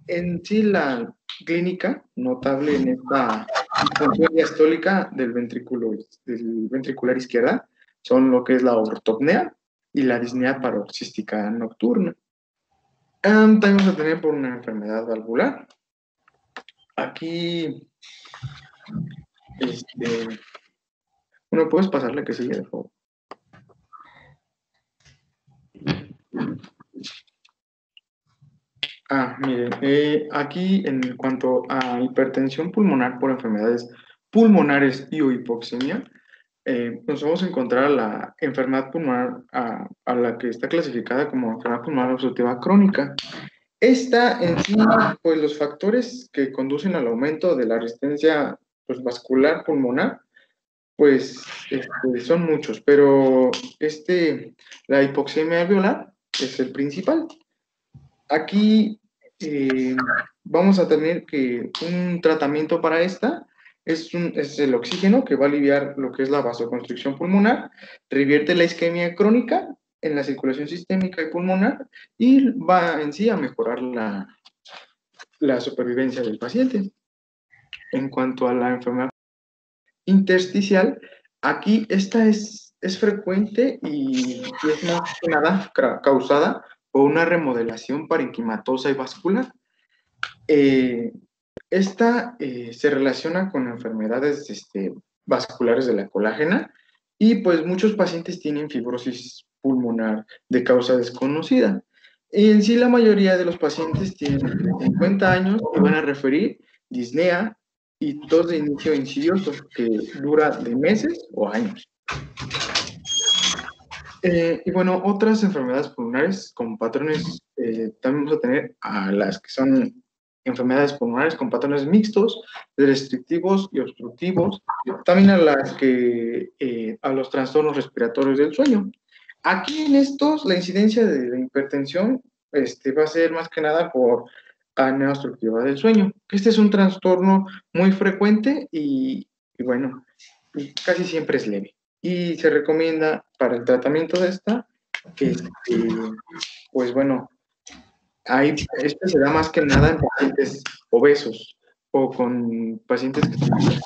en sí la clínica notable en esta disfunción diastólica del ventricular izquierda son lo que es la ortopnea y la disnea paroxística nocturna. También vamos a tener por una enfermedad valvular. Aquí, bueno, ¿puedes pasarle que sigue, de favor? Miren, aquí en cuanto a hipertensión pulmonar por enfermedades pulmonares y o hipoxemia, nos vamos a encontrar la enfermedad pulmonar a la que está clasificada como enfermedad pulmonar obstructiva crónica. Esta en sí, pues los factores que conducen al aumento de la resistencia pues, vascular pulmonar, pues son muchos, pero la hipoxemia alveolar es el principal. Aquí vamos a tener que un tratamiento para esta es el oxígeno, que va a aliviar lo que es la vasoconstricción pulmonar, revierte la isquemia crónica en la circulación sistémica y pulmonar, y va en sí a mejorar la supervivencia del paciente. En cuanto a la enfermedad intersticial, aquí esta es frecuente y es más que nada causada por una remodelación parenquimatosa y vascular. Esta se relaciona con enfermedades vasculares de la colágena, y pues muchos pacientes tienen fibrosis pulmonar de causa desconocida. Y en sí la mayoría de los pacientes tienen 50 años y van a referir disnea y tos de inicio insidioso que dura de meses o años. Y bueno, otras enfermedades pulmonares con patrones, también vamos a tener a las que son enfermedades pulmonares con patrones mixtos, restrictivos y obstructivos, también a las que, a los trastornos respiratorios del sueño. Aquí en estos, la incidencia de la hipertensión va a ser más que nada por apnea obstructiva del sueño. Este es un trastorno muy frecuente y bueno, casi siempre es leve. Y se recomienda para el tratamiento de esta, pues bueno, se da más que nada en pacientes obesos o con pacientes que tienen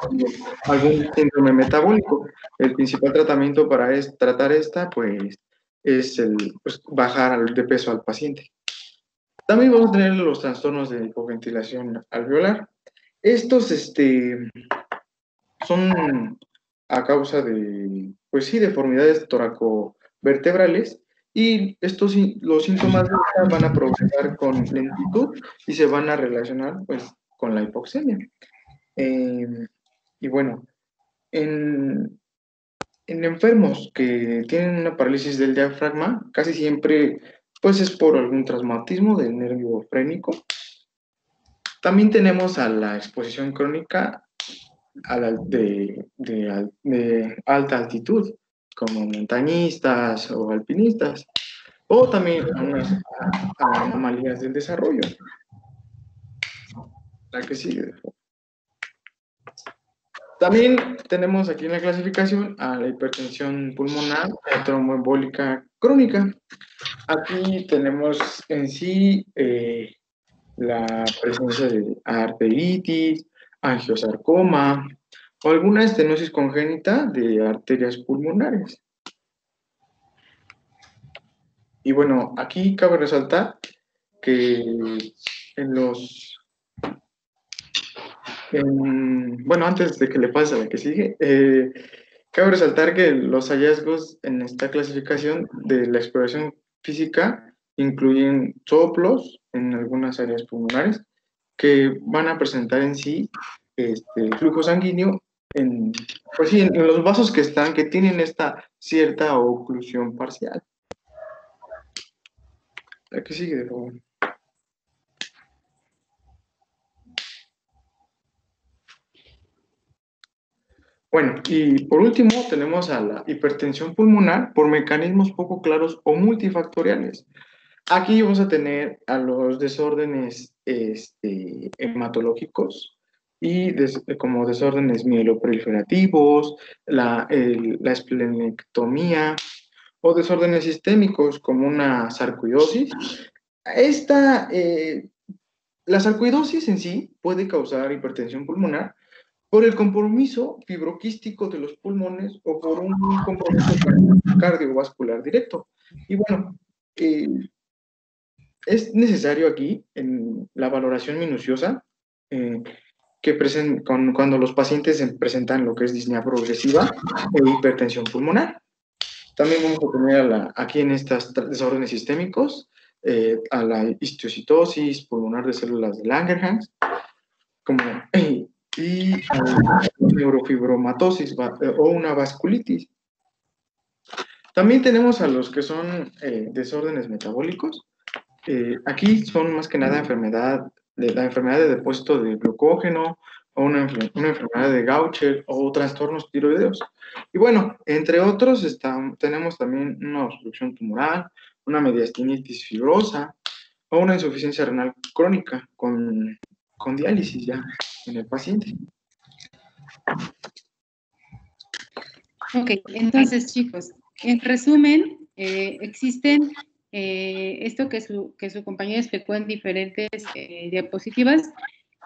algún síndrome metabólico. El principal tratamiento para tratar esta, pues, es bajar de peso al paciente. También vamos a tener los trastornos de hipoventilación alveolar. Estos son a causa de, pues sí, deformidades toracovertebrales, y los síntomas de esta van a progresar con lentitud y se van a relacionar pues con la hipoxemia. Y bueno, en enfermos que tienen una parálisis del diafragma, casi siempre pues es por algún traumatismo del nervio frénico. También tenemos a la exposición crónica de alta altitud, como montañistas o alpinistas, o también a anomalías del desarrollo. La que sigue. También tenemos aquí en la clasificación a la hipertensión pulmonar, la tromboembólica crónica. Aquí tenemos en sí la presencia de arteritis, angiosarcoma o alguna estenosis congénita de arterias pulmonares. Y bueno, aquí cabe resaltar que bueno, antes de que le pase a la que sigue, cabe resaltar que los hallazgos en esta clasificación de la exploración física incluyen soplos en algunas áreas pulmonares que van a presentar en sí flujo sanguíneo pues sí, en los vasos que tienen esta cierta oclusión parcial. La que sigue, de favor. Bueno, y por último tenemos a la hipertensión pulmonar por mecanismos poco claros o multifactoriales. Aquí vamos a tener a los desórdenes hematológicos y como desórdenes mieloproliferativos, la esplenectomía o desórdenes sistémicos como una sarcoidosis. La sarcoidosis en sí puede causar hipertensión pulmonar por el compromiso fibroquístico de los pulmones o por un compromiso cardiovascular directo. Y bueno, es necesario aquí, en la valoración minuciosa, cuando los pacientes presentan lo que es disnea progresiva o hipertensión pulmonar. También vamos a tener aquí en estos desórdenes sistémicos a la histiocytosis pulmonar de células de Langerhans, y neurofibromatosis o una vasculitis. También tenemos a los que son desórdenes metabólicos. Aquí son más que nada la enfermedad de depósito de glucógeno o una enfermedad de Gaucher o trastornos tiroideos. Y bueno, entre otros tenemos también una obstrucción tumoral, una mediastinitis fibrosa o una insuficiencia renal crónica con diálisis ya en el paciente. Ok, entonces chicos, en resumen, existen esto que su compañero explicó en diferentes diapositivas.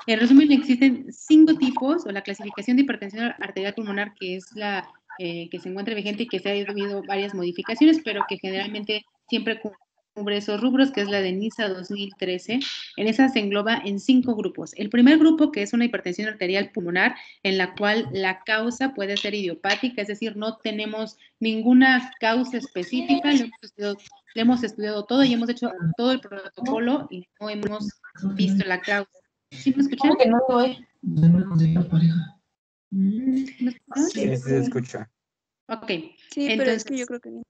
En resumen, existen 5 tipos, o la clasificación de hipertensión arterial pulmonar, que es la que se encuentra vigente y que se ha habido varias modificaciones, pero que generalmente siempre cubre esos rubros, que es la de NISA 2013. En esa se engloba en 5 grupos. El primer grupo, que es una hipertensión arterial pulmonar, en la cual la causa puede ser idiopática, es decir, no tenemos ninguna causa específica, le hemos estudiado todo y hemos hecho todo el protocolo y no hemos visto la causa. ¿Sí me escuchan? ¿Cómo que no lo es? Sí, se escucha. Ok. Sí, entonces, pero es que yo creo que no.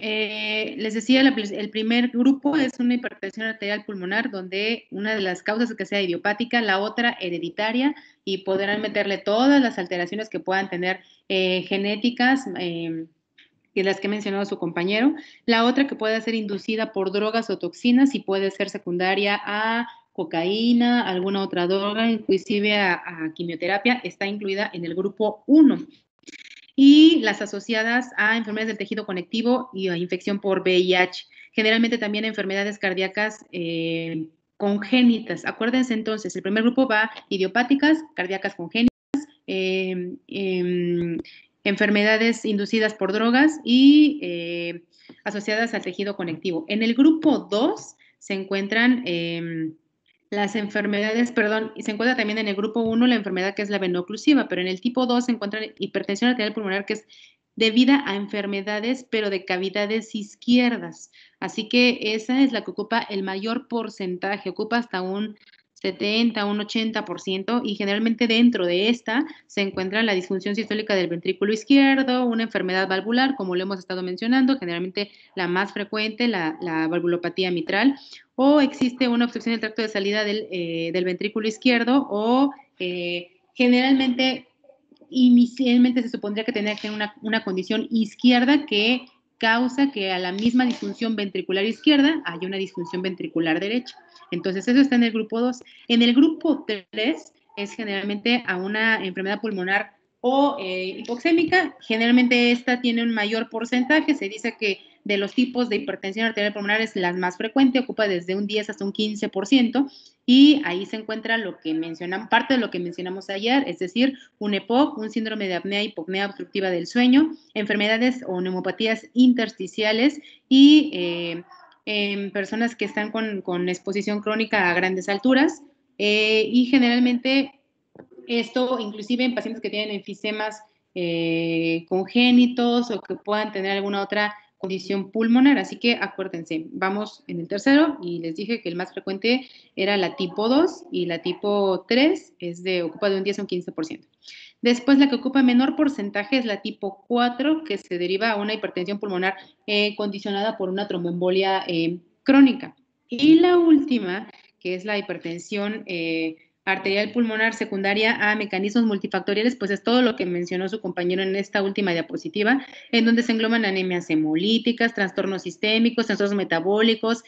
les decía, el primer grupo es una hipertensión arterial pulmonar, donde una de las causas es que sea idiopática, la otra hereditaria, y podrán meterle todas las alteraciones que puedan tener genéticas, que las que mencionó su compañero. La otra que puede ser inducida por drogas o toxinas y puede ser secundaria a cocaína, alguna otra droga, inclusive a quimioterapia, está incluida en el grupo 1. Y las asociadas a enfermedades del tejido conectivo y a infección por VIH. Generalmente también enfermedades cardíacas congénitas. Acuérdense entonces, el primer grupo va idiopáticas, cardíacas congénitas, enfermedades inducidas por drogas y asociadas al tejido conectivo. En el grupo 2 se encuentran las enfermedades, y se encuentra también en el grupo 1 la enfermedad que es la veno-oclusiva, pero en el tipo 2 se encuentra hipertensión arterial pulmonar, que es debida a enfermedades, pero de cavidades izquierdas. Así que esa es la que ocupa el mayor porcentaje, ocupa hasta un 70, un 80%, y generalmente dentro de esta se encuentra la disfunción sistólica del ventrículo izquierdo, una enfermedad valvular, como lo hemos estado mencionando, generalmente la más frecuente, la valvulopatía mitral, o existe una obstrucción del tracto de salida del ventrículo izquierdo, o generalmente, inicialmente se supondría que tenía que tener una condición izquierda que causa que a la misma disfunción ventricular izquierda haya una disfunción ventricular derecha. Entonces, eso está en el grupo 2. En el grupo 3 es generalmente a una enfermedad pulmonar o hipoxémica. Generalmente esta tiene un mayor porcentaje. Se dice que de los tipos de hipertensión arterial pulmonar es la más frecuente, ocupa desde un 10 hasta un 15%, y ahí se encuentra lo que mencionamos, parte de lo que mencionamos ayer, es decir, un EPOC, un síndrome de apnea, hipopnea obstructiva del sueño, enfermedades o neumopatías intersticiales y en personas que están con exposición crónica a grandes alturas, y generalmente esto inclusive en pacientes que tienen enfisemas congénitos o que puedan tener alguna otra condición pulmonar. Así que acuérdense, vamos en el tercero y les dije que el más frecuente era la tipo 2 y la tipo 3 ocupa de un 10 a un 15%. Después la que ocupa menor porcentaje es la tipo 4, que se deriva a una hipertensión pulmonar condicionada por una tromboembolia crónica. Y la última, que es la hipertensión arterial pulmonar secundaria a mecanismos multifactoriales, pues es todo lo que mencionó su compañero en esta última diapositiva, en donde se engloban anemias hemolíticas, trastornos sistémicos, trastornos metabólicos,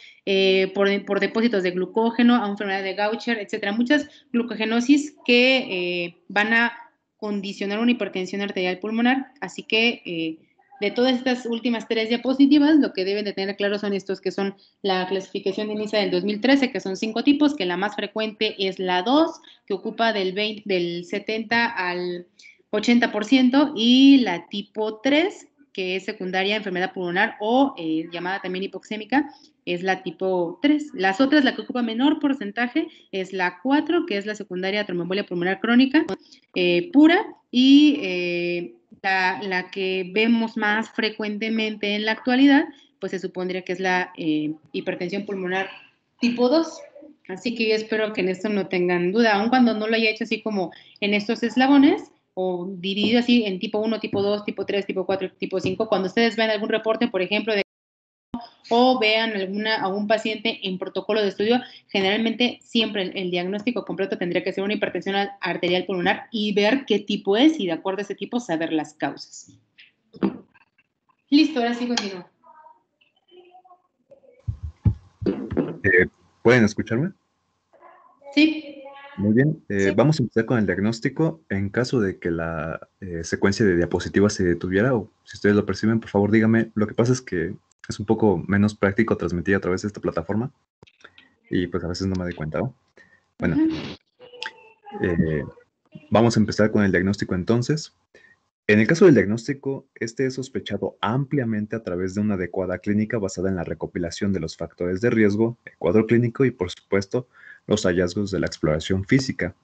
por depósitos de glucógeno, a enfermedad de Gaucher, etcétera. Muchas glucogenosis que van a condicionar una hipertensión arterial pulmonar. Así que de todas estas últimas 3 diapositivas, lo que deben de tener claro son estos, que son la clasificación de NISA del 2013, que son 5 tipos, que la más frecuente es la 2, que ocupa del 70 al 80%, y la tipo 3, que es secundaria enfermedad pulmonar o llamada también hipoxémica, es la tipo 3. Las otras, la que ocupa menor porcentaje, es la 4, que es la secundaria tromboembolia pulmonar crónica pura, y la que vemos más frecuentemente en la actualidad, pues se supondría que es la hipertensión pulmonar tipo 2. Así que yo espero que en esto no tengan duda, aun cuando no lo haya hecho así como en estos eslabones, o dividido así en tipo 1, tipo 2, tipo 3, tipo 4, tipo 5, cuando ustedes vean algún reporte, por ejemplo, o vean a un paciente en protocolo de estudio, generalmente siempre el diagnóstico completo tendría que ser una hipertensión arterial pulmonar y ver qué tipo es, y de acuerdo a ese tipo saber las causas. Listo, ahora sí continúo. ¿Pueden escucharme? Sí. Muy bien, Sí. vamos a empezar con el diagnóstico. En caso de que la secuencia de diapositivas se detuviera, o si ustedes lo perciben, por favor díganme. Lo que pasa es que es un poco menos práctico transmitir a través de esta plataforma y pues a veces no me doy cuenta, ¿no? Bueno, vamos a empezar con el diagnóstico entonces. En el caso del diagnóstico, este es sospechado ampliamente a través de una adecuada clínica basada en la recopilación de los factores de riesgo, el cuadro clínico y, por supuesto, los hallazgos de la exploración física.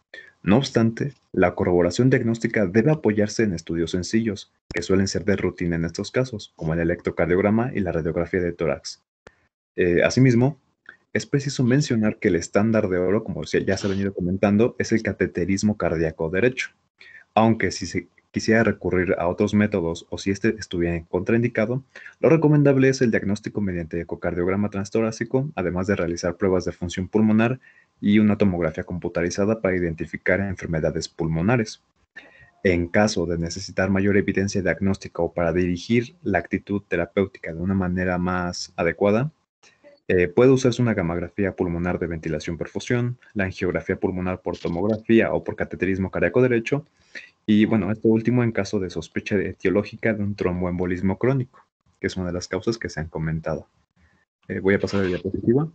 No obstante, la corroboración diagnóstica debe apoyarse en estudios sencillos, que suelen ser de rutina en estos casos, como el electrocardiograma y la radiografía de tórax. Asimismo, es preciso mencionar que el estándar de oro, como ya se ha venido comentando, es el cateterismo cardíaco derecho, aunque si se quisiera recurrir a otros métodos o si este estuviera contraindicado, lo recomendable es el diagnóstico mediante ecocardiograma transtorácico, además de realizar pruebas de función pulmonar y una tomografía computarizada para identificar enfermedades pulmonares. En caso de necesitar mayor evidencia diagnóstica o para dirigir la actitud terapéutica de una manera más adecuada, puede usarse una gamografía pulmonar de ventilación-perfusión, la angiografía pulmonar por tomografía o por cateterismo cardíaco derecho, y bueno, esto último en caso de sospecha etiológica de un tromboembolismo crónico, que es una de las causas que se han comentado. Voy a pasar a la diapositiva.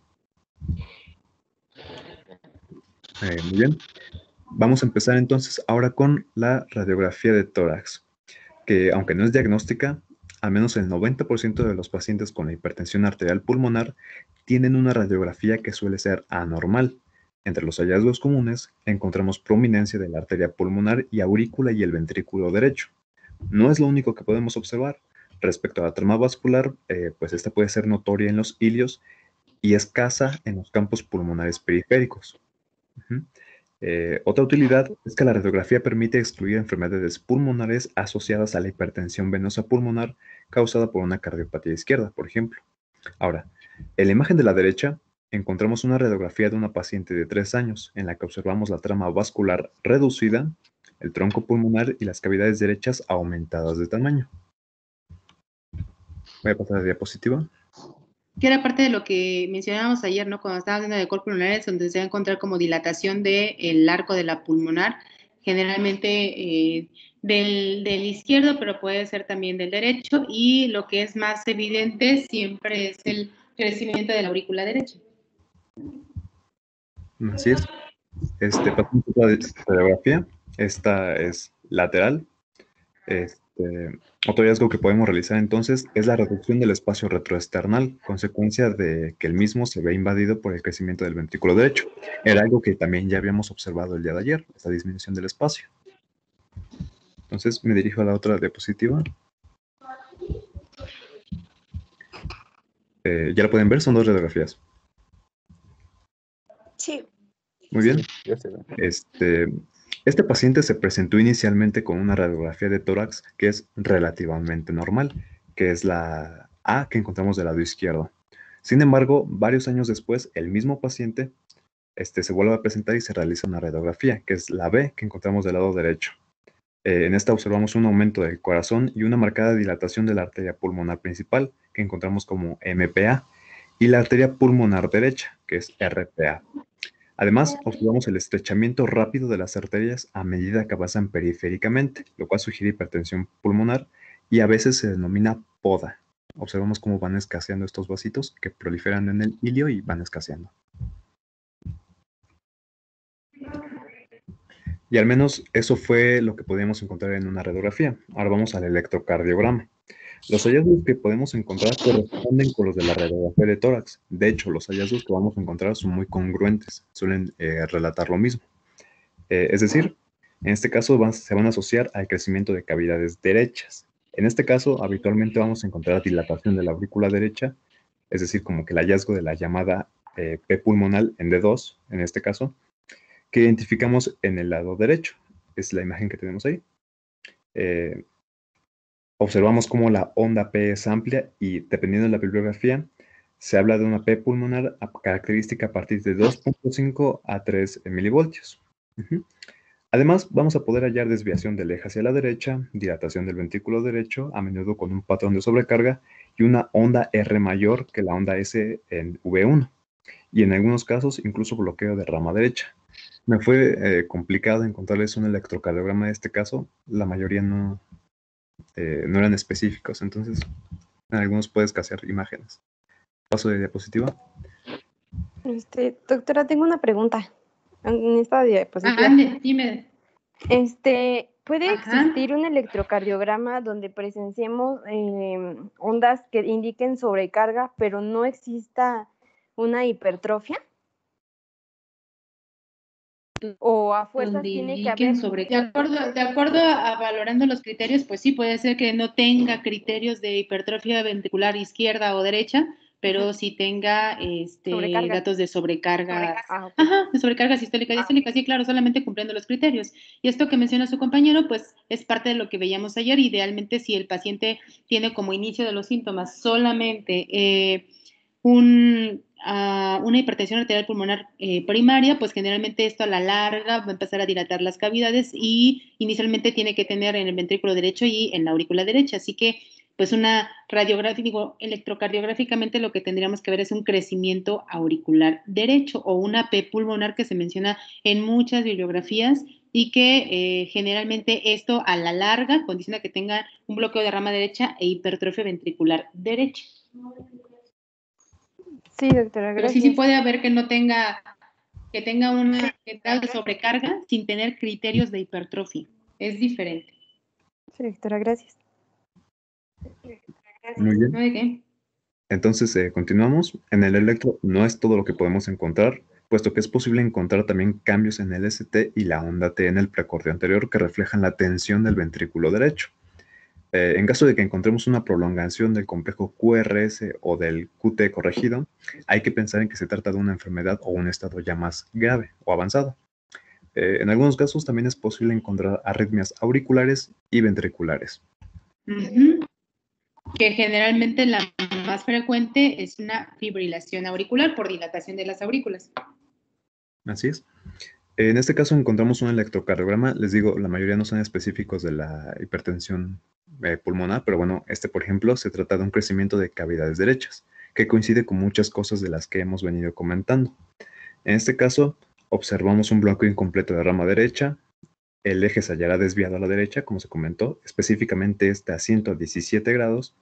Muy bien. Vamos a empezar entonces ahora con la radiografía de tórax, que aunque no es diagnóstica, al menos el 90% de los pacientes con la hipertensión arterial pulmonar tienen una radiografía que suele ser anormal. Entre los hallazgos comunes encontramos prominencia de la arteria pulmonar y aurícula y el ventrículo derecho. No es lo único que podemos observar. Respecto a la trama vascular, pues esta puede ser notoria en los ilios y escasa en los campos pulmonares periféricos. Otra utilidad es que la radiografía permite excluir enfermedades pulmonares asociadas a la hipertensión venosa pulmonar causada por una cardiopatía izquierda, por ejemplo. Ahora, en la imagen de la derecha encontramos una radiografía de una paciente de 3 años en la que observamos la trama vascular reducida, el tronco pulmonar y las cavidades derechas aumentadas de tamaño. Voy a pasar a la diapositiva. Que era parte de lo que mencionábamos ayer, ¿no? Cuando estábamos hablando de col pulmonares, donde se va a encontrar como dilatación del arco de la pulmonar, generalmente del izquierdo, pero puede ser también del derecho, y lo que es más evidente siempre es el crecimiento de la aurícula derecha. Así es. Pasamos a la radiografía. Esta es lateral. Otro hallazgo que podemos realizar entonces es la reducción del espacio retroesternal, consecuencia de que el mismo se ve invadido por el crecimiento del ventrículo derecho. Era algo que también ya habíamos observado el día de ayer, esta disminución del espacio. Entonces me dirijo a la otra diapositiva. Ya la pueden ver, son dos radiografías. Sí. Muy bien. Sí, ya se ve. Este paciente se presentó inicialmente con una radiografía de tórax que es relativamente normal, que es la A que encontramos del lado izquierdo. Sin embargo, varios años después, el mismo paciente se vuelve a presentar y se realiza una radiografía, que es la B que encontramos del lado derecho. En esta observamos un aumento del corazón y una marcada dilatación de la arteria pulmonar principal, que encontramos como MPA, y la arteria pulmonar derecha, que es RPA. Además, observamos el estrechamiento rápido de las arterias a medida que avanzan periféricamente, lo cual sugiere hipertensión pulmonar y a veces se denomina poda. Observamos cómo van escaseando estos vasitos que proliferan en el ilio y van escaseando. Y al menos eso fue lo que podíamos encontrar en una radiografía. Ahora vamos al electrocardiograma. Los hallazgos que podemos encontrar corresponden con los de la radiografía de tórax. De hecho, los hallazgos que vamos a encontrar son muy congruentes, suelen relatar lo mismo. Es decir, en este caso se van a asociar al crecimiento de cavidades derechas. En este caso, habitualmente vamos a encontrar dilatación de la aurícula derecha, es decir, como que el hallazgo de la llamada P pulmonal en D2, en este caso, que identificamos en el lado derecho. Es la imagen que tenemos ahí. Observamos cómo la onda P es amplia y, dependiendo de la bibliografía, se habla de una P pulmonar característica a partir de 2.5 a 3 milivoltios. Además, vamos a poder hallar desviación del eje hacia la derecha, dilatación del ventrículo derecho, a menudo con un patrón de sobrecarga, y una onda R mayor que la onda S en V1. Y en algunos casos, incluso bloqueo de rama derecha. Me fue complicado encontrarles un electrocardiograma de este caso. La mayoría no eran específicos, entonces en algunos puedes escasear imágenes. Paso de diapositiva. Doctora, tengo una pregunta en esta diapositiva. Dime. ¿Puede existir un electrocardiograma donde presenciemos ondas que indiquen sobrecarga, pero no exista una hipertrofia? ¿O a fuerzas tiene que haber? De acuerdo a valorando los criterios, pues sí, puede ser que no tenga criterios de hipertrofia ventricular izquierda o derecha, pero sí tenga datos de sobrecarga. De sobrecarga sistólica y diastólica, sí, claro, solamente cumpliendo los criterios. Y esto que menciona su compañero, pues es parte de lo que veíamos ayer. Idealmente, si el paciente tiene como inicio de los síntomas solamente una hipertensión arterial pulmonar primaria, pues generalmente esto a la larga va a empezar a dilatar las cavidades y inicialmente tiene que tener en el ventrículo derecho y en la aurícula derecha. Así que, pues una radiografía, electrocardiográficamente lo que tendríamos que ver es un crecimiento auricular derecho o una P pulmonar que se menciona en muchas bibliografías y que generalmente esto a la larga condiciona que tenga un bloqueo de rama derecha e hipertrofia ventricular derecha. Sí, doctora, gracias. Pero sí puede haber que tenga una grado de sobrecarga sin tener criterios de hipertrofia. Es diferente. Sí, doctora, gracias. Muy bien. ¿No de qué? Entonces, continuamos. En el electro no es todo lo que podemos encontrar, puesto que es posible encontrar también cambios en el ST y la onda T en el precordio anterior que reflejan la tensión del ventrículo derecho. En caso de que encontremos una prolongación del complejo QRS o del QT corregido, hay que pensar en que se trata de una enfermedad o un estado ya más grave o avanzado. En algunos casos también es posible encontrar arritmias auriculares y ventriculares. Que generalmente la más frecuente es una fibrilación auricular por dilatación de las aurículas. Así es. En este caso encontramos un electrocardiograma. Les digo, la mayoría no son específicos de la hipertensión pulmonar, pero bueno, por ejemplo, se trata de un crecimiento de cavidades derechas, que coincide con muchas cosas de las que hemos venido comentando. En este caso, observamos un bloqueo incompleto de rama derecha. El eje se hallará desviado a la derecha, como se comentó, específicamente a 117 grados,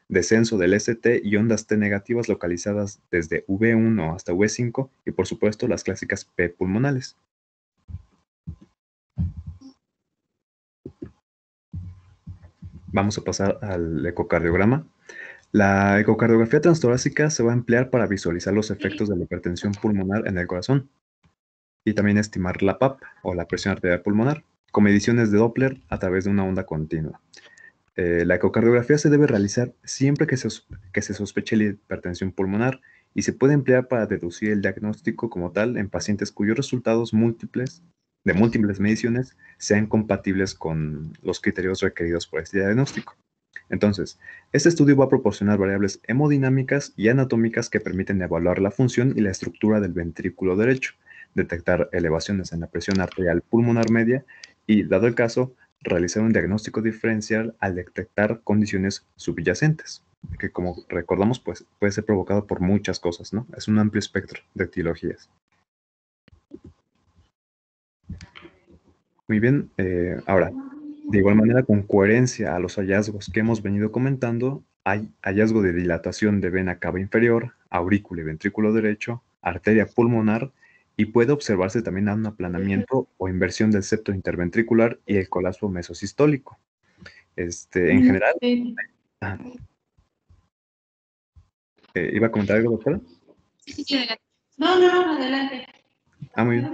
descenso del ST y ondas T negativas localizadas desde V1 hasta V5 y por supuesto las clásicas P pulmonales. Vamos a pasar al ecocardiograma. La ecocardiografía transtorácica se va a emplear para visualizar los efectos de la hipertensión pulmonar en el corazón y también estimar la PAP o la presión arterial pulmonar con mediciones de Doppler a través de una onda continua. La ecocardiografía se debe realizar siempre que se sospeche la hipertensión pulmonar y se puede emplear para deducir el diagnóstico como tal en pacientes cuyos resultados de múltiples mediciones sean compatibles con los criterios requeridos por este diagnóstico. Entonces, este estudio va a proporcionar variables hemodinámicas y anatómicas que permiten evaluar la función y la estructura del ventrículo derecho, detectar elevaciones en la presión arterial pulmonar media y, dado el caso, realizar un diagnóstico diferencial al detectar condiciones subyacentes, que como recordamos pues, puede ser provocado por muchas cosas, ¿no? Es un amplio espectro de etiologías. Muy bien, ahora, de igual manera, con coherencia a los hallazgos que hemos venido comentando, hay hallazgo de dilatación de vena cava inferior, aurícula y ventrículo derecho, arteria pulmonar, y puede observarse también un aplanamiento o inversión del septo interventricular y el colapso mesosistólico. En general... ¿iba a comentar algo, doctora? Sí, adelante. No, adelante. Muy bien.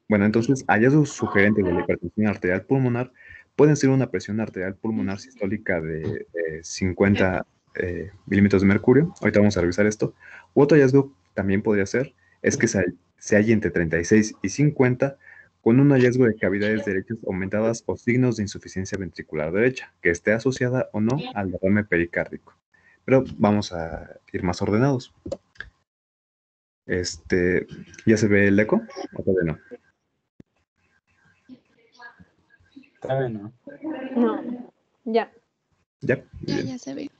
Bueno, entonces, hallazgos sugerentes de la hipertensión arterial pulmonar pueden ser una presión arterial pulmonar sistólica de 50 milímetros de mercurio. Ahorita vamos a revisar esto. Otro hallazgo también podría ser es que se halle entre 36 y 50 con un hallazgo de cavidades derechas aumentadas o signos de insuficiencia ventricular derecha, que esté asociada o no al derrame pericárdico. Pero vamos a ir más ordenados. ¿Ya se ve el eco? ¿O todavía no? Todavía no. No, ya. Ya, Ya se ve.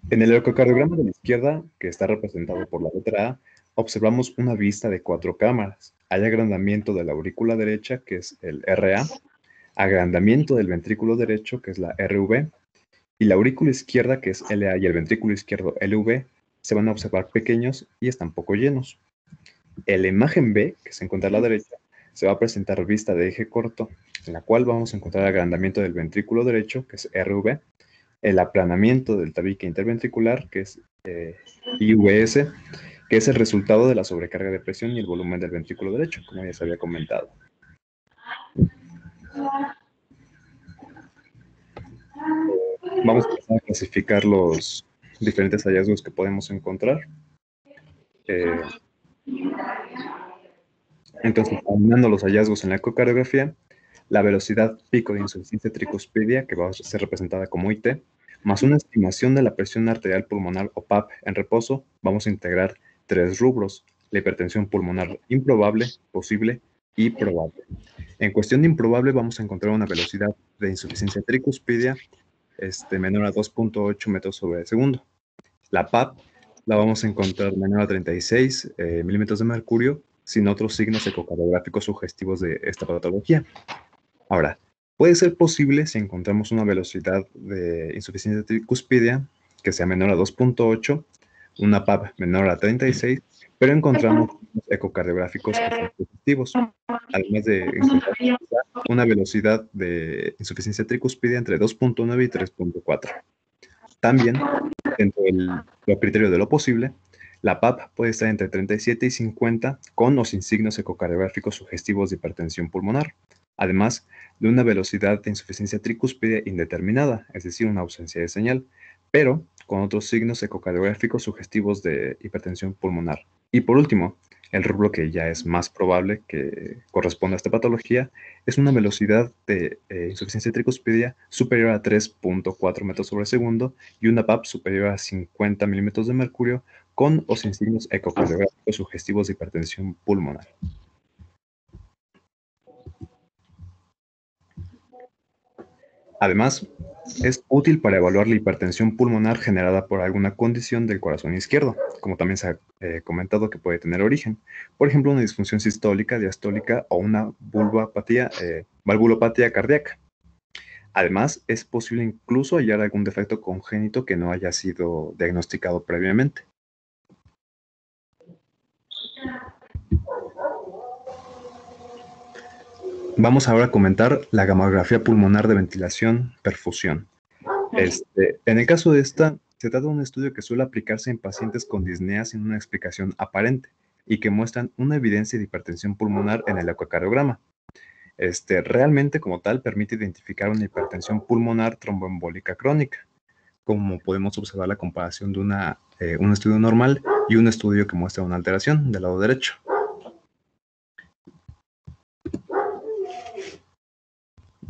En el ecocardiograma de la izquierda, que está representado por la letra A, observamos una vista de 4 cámaras. Hay agrandamiento de la aurícula derecha, que es el RA, agrandamiento del ventrículo derecho, que es la RV, y la aurícula izquierda, que es LA, y el ventrículo izquierdo LV, se van a observar pequeños y están poco llenos. En la imagen B, que se encuentra a la derecha, se va a presentar vista de eje corto, en la cual vamos a encontrar agrandamiento del ventrículo derecho, que es RV, el aplanamiento del tabique interventricular, que es IVS, que es el resultado de la sobrecarga de presión y el volumen del ventrículo derecho, como ya se había comentado. Vamos a empezar a clasificar los diferentes hallazgos que podemos encontrar. Entonces, combinando los hallazgos en la ecocardiografía, la velocidad pico de insuficiencia tricuspidia, que va a ser representada como IT, más una estimación de la presión arterial pulmonar o PAP en reposo, vamos a integrar 3 rubros: la hipertensión pulmonar improbable, posible y probable. En cuestión de improbable vamos a encontrar una velocidad de insuficiencia tricuspidia menor a 2.8 metros sobre segundo. La PAP la vamos a encontrar menor a 36 milímetros de mercurio, sin otros signos ecocardiográficos sugestivos de esta patología. Ahora, puede ser posible si encontramos una velocidad de insuficiencia tricuspidia que sea menor a 2.8, una PAP menor a 36, pero encontramos ecocardiográficos sugestivos, además de encontrar una velocidad de insuficiencia tricuspidia entre 2.9 y 3.4. También, dentro del criterio de lo posible, la PAP puede estar entre 37 y 50 con o sin signos ecocardiográficos sugestivos de hipertensión pulmonar, además de una velocidad de insuficiencia tricuspidia indeterminada, es decir, una ausencia de señal, pero con otros signos ecocardiográficos sugestivos de hipertensión pulmonar. Y por último, el rubro que ya es más probable que corresponda a esta patología es una velocidad de insuficiencia tricuspidia superior a 3.4 metros sobre segundo y una PAP superior a 50 milímetros de mercurio con o sin signos ecocardiográficos sugestivos de hipertensión pulmonar. Además, es útil para evaluar la hipertensión pulmonar generada por alguna condición del corazón izquierdo, como también se ha comentado que puede tener origen. Por ejemplo, una disfunción sistólica, diastólica o una valvulopatía cardíaca. Además, es posible incluso hallar algún defecto congénito que no haya sido diagnosticado previamente. Vamos ahora a comentar la gamografía pulmonar de ventilación-perfusión. En el caso de esta, se trata de un estudio que suele aplicarse en pacientes con disnea sin una explicación aparente y que muestran una evidencia de hipertensión pulmonar en el ecocardiograma. Realmente, como tal, permite identificar una hipertensión pulmonar tromboembólica crónica, como podemos observar la comparación de un estudio normal y un estudio que muestra una alteración del lado derecho.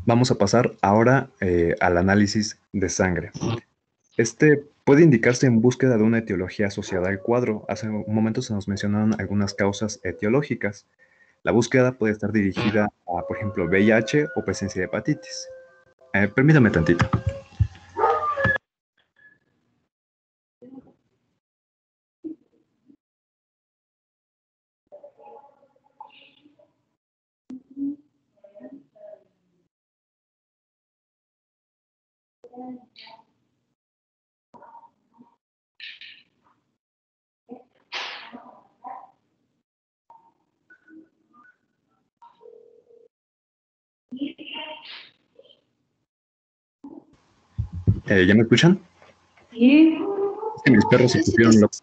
Vamos a pasar ahora al análisis de sangre. Puede indicarse en búsqueda de una etiología asociada al cuadro. Hace un momento se nos mencionaron algunas causas etiológicas. La búsqueda puede estar dirigida a, por ejemplo, VIH o presencia de hepatitis. Permítame tantito. ¿Ya me escuchan? Sí. Es que mis perros se pusieron locos.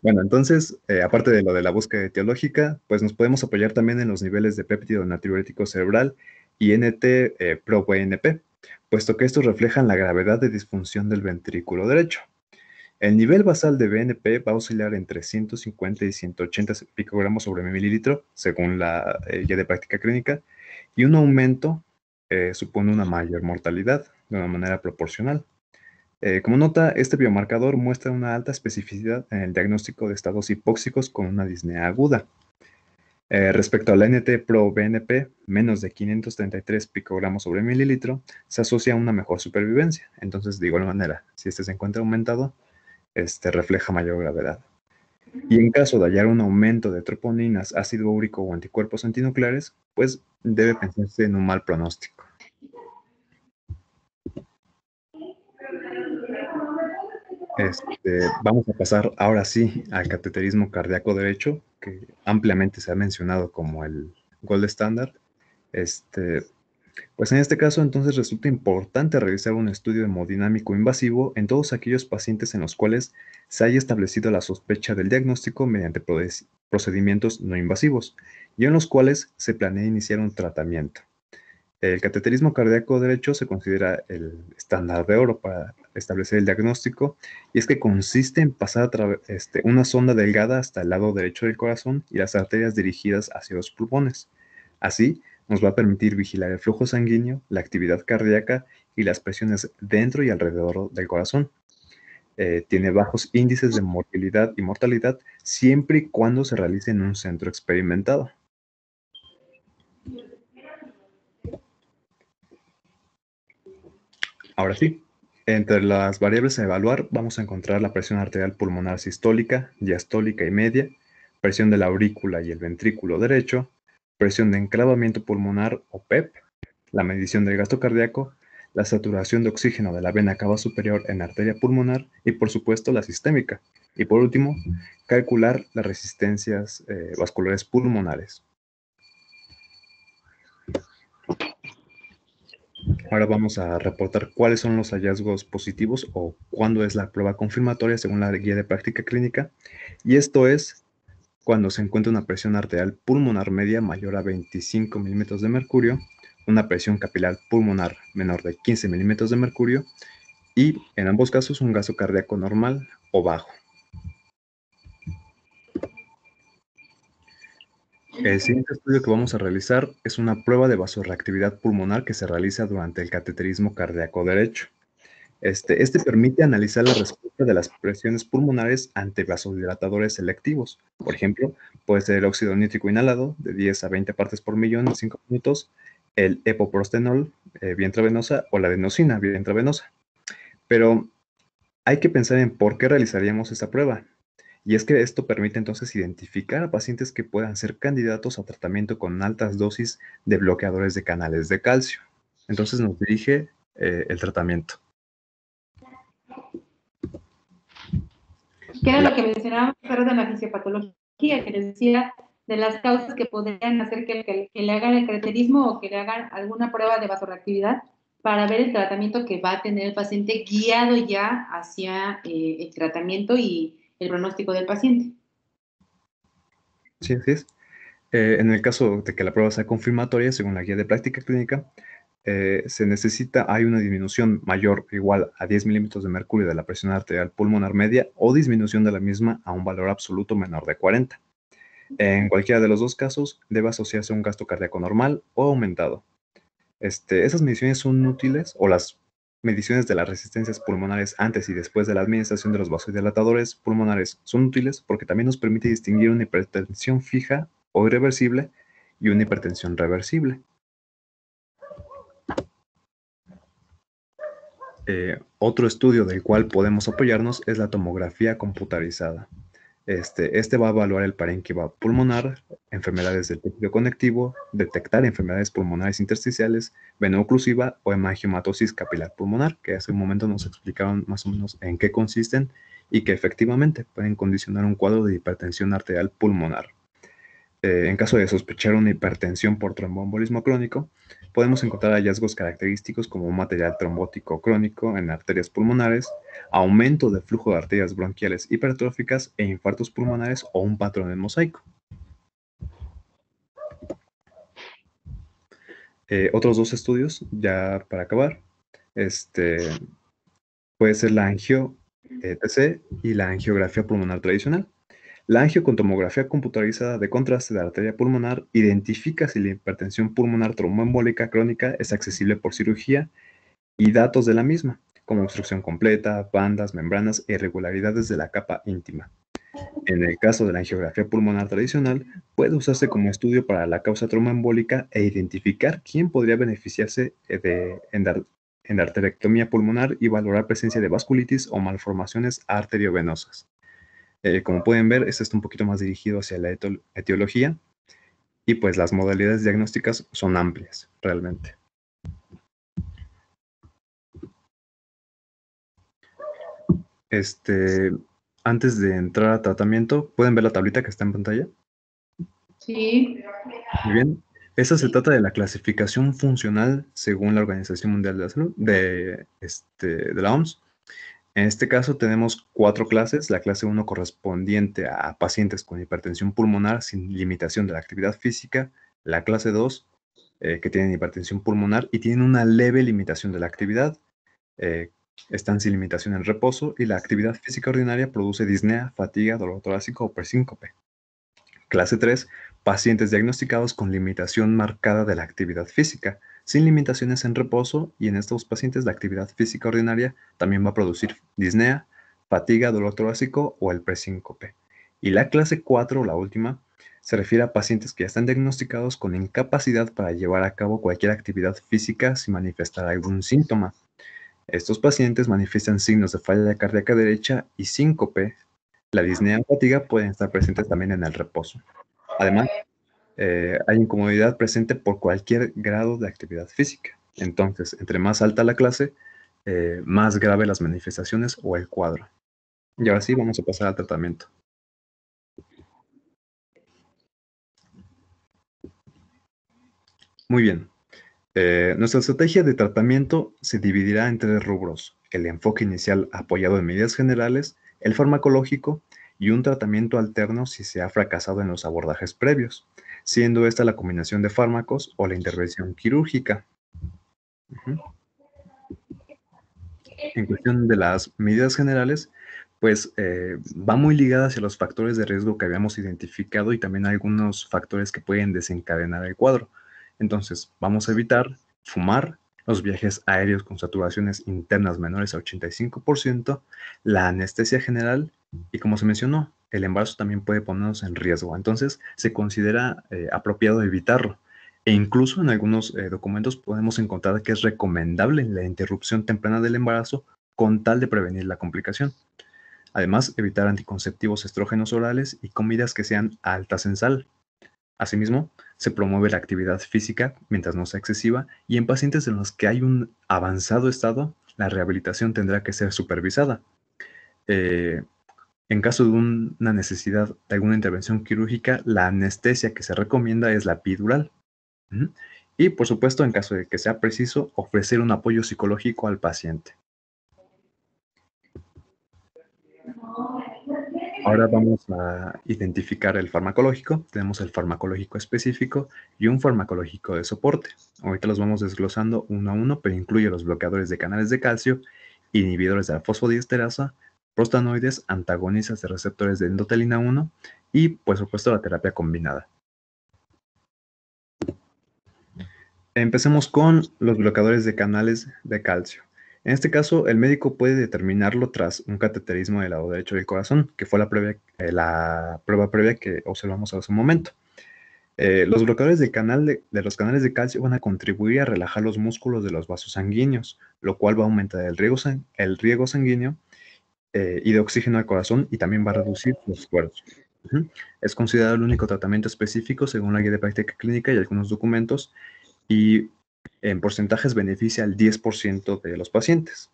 Bueno, entonces, aparte de lo de la búsqueda etiológica, pues nos podemos apoyar también en los niveles de péptido natriurético cerebral y NT-proBNP, puesto que estos reflejan la gravedad de disfunción del ventrículo derecho. El nivel basal de BNP va a oscilar entre 150 y 180 picogramos sobre mililitro, según la guía de práctica clínica, y un aumento supone una mayor mortalidad de una manera proporcional. Como nota, este biomarcador muestra una alta especificidad en el diagnóstico de estados hipóxicos con una disnea aguda. Respecto a la NT-proBNP, menos de 533 picogramos sobre mililitro, se asocia a una mejor supervivencia. Entonces, de igual manera, si este se encuentra aumentado, refleja mayor gravedad. Y en caso de hallar un aumento de troponinas, ácido úrico o anticuerpos antinucleares, pues debe pensarse en un mal pronóstico. Vamos a pasar ahora sí al cateterismo cardíaco derecho, que ampliamente se ha mencionado como el gold standard. Pues en este caso entonces resulta importante realizar un estudio hemodinámico invasivo en todos aquellos pacientes en los cuales se haya establecido la sospecha del diagnóstico mediante procedimientos no invasivos y en los cuales se planea iniciar un tratamiento. El cateterismo cardíaco derecho se considera el estándar de oro para establecer el diagnóstico y es que consiste en pasar una sonda delgada hasta el lado derecho del corazón y las arterias dirigidas hacia los pulmones. Así, nos va a permitir vigilar el flujo sanguíneo, la actividad cardíaca y las presiones dentro y alrededor del corazón. Tiene bajos índices de morbilidad y mortalidad siempre y cuando se realice en un centro experimentado. Ahora sí, entre las variables a evaluar vamos a encontrar la presión arterial pulmonar sistólica, diastólica y media, presión de la aurícula y el ventrículo derecho, presión de enclavamiento pulmonar o PEP, la medición del gasto cardíaco, la saturación de oxígeno de la vena cava superior en arteria pulmonar y por supuesto la sistémica. Y por último, calcular las resistencias vasculares pulmonares. Ahora vamos a reportar cuáles son los hallazgos positivos o cuándo es la prueba confirmatoria según la guía de práctica clínica. Y esto es cuando se encuentra una presión arterial pulmonar media mayor a 25 milímetros de mercurio, una presión capilar pulmonar menor de 15 milímetros de mercurio y en ambos casos un gasto cardíaco normal o bajo. El siguiente estudio que vamos a realizar es una prueba de vasorreactividad pulmonar que se realiza durante el cateterismo cardíaco derecho. Este permite analizar la respuesta de las presiones pulmonares ante vasodilatadores selectivos. Por ejemplo, puede ser el óxido nítrico inhalado de 10 a 20 partes por millón en 5 minutos, el epoprostenol vía intravenosa o la adenosina vía intravenosa. Pero hay que pensar en por qué realizaríamos esta prueba. Y es que esto permite entonces identificar a pacientes que puedan ser candidatos a tratamiento con altas dosis de bloqueadores de canales de calcio. Entonces nos dirige el tratamiento. Que era lo que mencionábamos en la fisiopatología, que les decía de las causas que podrían hacer que le hagan el caracterismo o que le hagan alguna prueba de vasorreactividad para ver el tratamiento que va a tener el paciente guiado ya hacia el tratamiento y el pronóstico del paciente. Sí, así es. En el caso de que la prueba sea confirmatoria, según la guía de práctica clínica, hay una disminución mayor o igual a 10 milímetros de mercurio de la presión arterial pulmonar media o disminución de la misma a un valor absoluto menor de 40. En cualquiera de los dos casos, debe asociarse a un gasto cardíaco normal o aumentado. Esas mediciones son útiles, o las mediciones de las resistencias pulmonares antes y después de la administración de los vasodilatadores pulmonares son útiles porque también nos permite distinguir una hipertensión fija o irreversible y una hipertensión reversible. Otro estudio del cual podemos apoyarnos es la tomografía computarizada. Este va a evaluar el parénquima pulmonar, enfermedades del tejido conectivo, detectar enfermedades pulmonares intersticiales, vena oclusiva o hemangiomatosis capilar pulmonar, que hace un momento nos explicaron más o menos en qué consisten y que efectivamente pueden condicionar un cuadro de hipertensión arterial pulmonar. En caso de sospechar una hipertensión por tromboembolismo crónico, podemos encontrar hallazgos característicos como un material trombótico crónico en arterias pulmonares, aumento de flujo de arterias bronquiales hipertróficas e infartos pulmonares o un patrón en mosaico. Otros dos ya para acabar, puede ser la angio-TC y la angiografía pulmonar tradicional. La angio con tomografía computarizada de contraste de arteria pulmonar identifica si la hipertensión pulmonar tromboembólica crónica es accesible por cirugía y datos de la misma, como obstrucción completa, bandas, membranas e irregularidades de la capa íntima. En el caso de la angiografía pulmonar tradicional, puede usarse como estudio para la causa tromboembólica e identificar quién podría beneficiarse de endarterectomía pulmonar y valorar presencia de vasculitis o malformaciones arteriovenosas. Como pueden ver, este está un poquito más dirigido hacia la etiología y pues las modalidades diagnósticas son amplias, realmente. Antes de entrar a tratamiento, ¿pueden ver la tablita que está en pantalla? Sí. Muy bien. Esta se trata de la clasificación funcional según la Organización Mundial de la Salud, de la OMS. En este caso tenemos 4 clases. La clase 1 correspondiente a pacientes con hipertensión pulmonar sin limitación de la actividad física. La clase 2, que tienen hipertensión pulmonar y tienen una leve limitación de la actividad. Están sin limitación en reposo y la actividad física ordinaria produce disnea, fatiga, dolor torácico o presíncope. Clase 3, pacientes diagnosticados con limitación marcada de la actividad física, sin limitaciones en reposo, y en estos pacientes la actividad física ordinaria también va a producir disnea, fatiga, dolor torácico o el presíncope. Y la clase 4, la última, se refiere a pacientes que ya están diagnosticados con incapacidad para llevar a cabo cualquier actividad física sin manifestar algún síntoma. Estos pacientes manifiestan signos de falla cardíaca derecha y síncope. La disnea o fatiga pueden estar presentes también en el reposo. Además, hay incomodidad presente por cualquier grado de actividad física. Entonces, entre más alta la clase, más grave las manifestaciones o el cuadro. Y ahora sí, vamos a pasar al tratamiento. Muy bien. Nuestra estrategia de tratamiento se dividirá en 3 rubros: el enfoque inicial apoyado en medidas generales, el farmacológico y un tratamiento alterno si se ha fracasado en los abordajes previos, siendo esta la combinación de fármacos o la intervención quirúrgica. En cuestión de las medidas generales, pues va muy ligada hacia los factores de riesgo que habíamos identificado y también algunos factores que pueden desencadenar el cuadro. Entonces, vamos a evitar fumar, los viajes aéreos con saturaciones internas menores a 85%, la anestesia general y, como se mencionó, el embarazo también puede ponernos en riesgo. Entonces, se considera apropiado evitarlo. E incluso en algunos documentos podemos encontrar que es recomendable la interrupción temprana del embarazo con tal de prevenir la complicación. Además, evitar anticonceptivos estrógenos orales y comidas que sean altas en sal. Asimismo, se promueve la actividad física mientras no sea excesiva y en pacientes en los que hay un avanzado estado, la rehabilitación tendrá que ser supervisada. En caso de una necesidad de alguna intervención quirúrgica, la anestesia que se recomienda es la epidural. Y, por supuesto, en caso de que sea preciso, ofrecer un apoyo psicológico al paciente. Ahora vamos a identificar el farmacológico. Tenemos el farmacológico específico y un farmacológico de soporte. Ahorita los vamos desglosando uno a uno, pero incluye los bloqueadores de canales de calcio, inhibidores de la fosfodiesterasa, prostanoides, antagonistas de receptores de endotelina 1 y, por supuesto, la terapia combinada. Empecemos con los bloqueadores de canales de calcio. En este caso, el médico puede determinarlo tras un cateterismo del lado derecho del corazón, que fue la prueba previa que observamos hace un momento. Los bloqueadores de los canales de calcio van a contribuir a relajar los músculos de los vasos sanguíneos, lo cual va a aumentar el riego sanguíneo y de oxígeno al corazón y también va a reducir los esfuerzos. Es considerado el único tratamiento específico según la guía de práctica clínica y algunos documentos, y en porcentajes beneficia al 10% de los pacientes.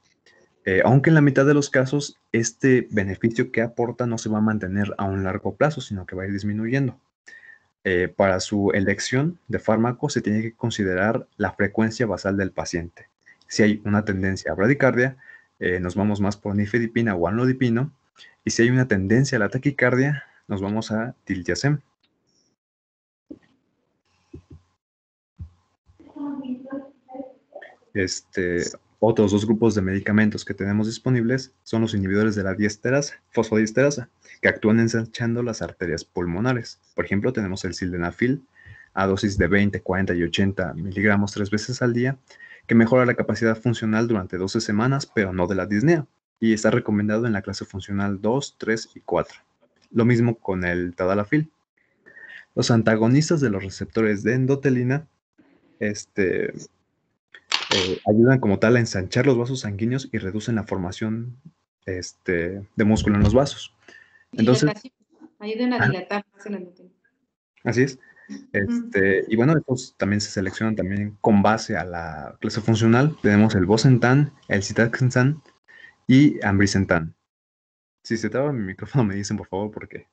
Aunque en la mitad de los casos, este beneficio que aporta no se va a mantener a un largo plazo, sino que va a ir disminuyendo. Para su elección de fármaco se tiene que considerar la frecuencia basal del paciente. Si hay una tendencia a bradicardia, nos vamos más por nifedipina o amlodipino, y si hay una tendencia a la taquicardia, nos vamos a diltiazem. Otros dos grupos de medicamentos que tenemos disponibles son los inhibidores de la fosfodiesterasa, que actúan ensanchando las arterias pulmonares. Por ejemplo, tenemos el sildenafil a dosis de 20, 40 y 80 miligramos 3 veces al día, que mejora la capacidad funcional durante 12 semanas, pero no de la disnea, y está recomendado en la clase funcional 2, 3 y 4. Lo mismo con el tadalafil. Los antagonistas de los receptores de endotelina ayudan como tal a ensanchar los vasos sanguíneos y reducen la formación de músculo en los vasos. Entonces, ayudan a dilatar más el endotelio. Así es. Y bueno, estos también se seleccionan también con base a la clase funcional. Tenemos el bosentan, el citaxentan y ambrisentan. Si se traba mi micrófono me dicen por favor porque...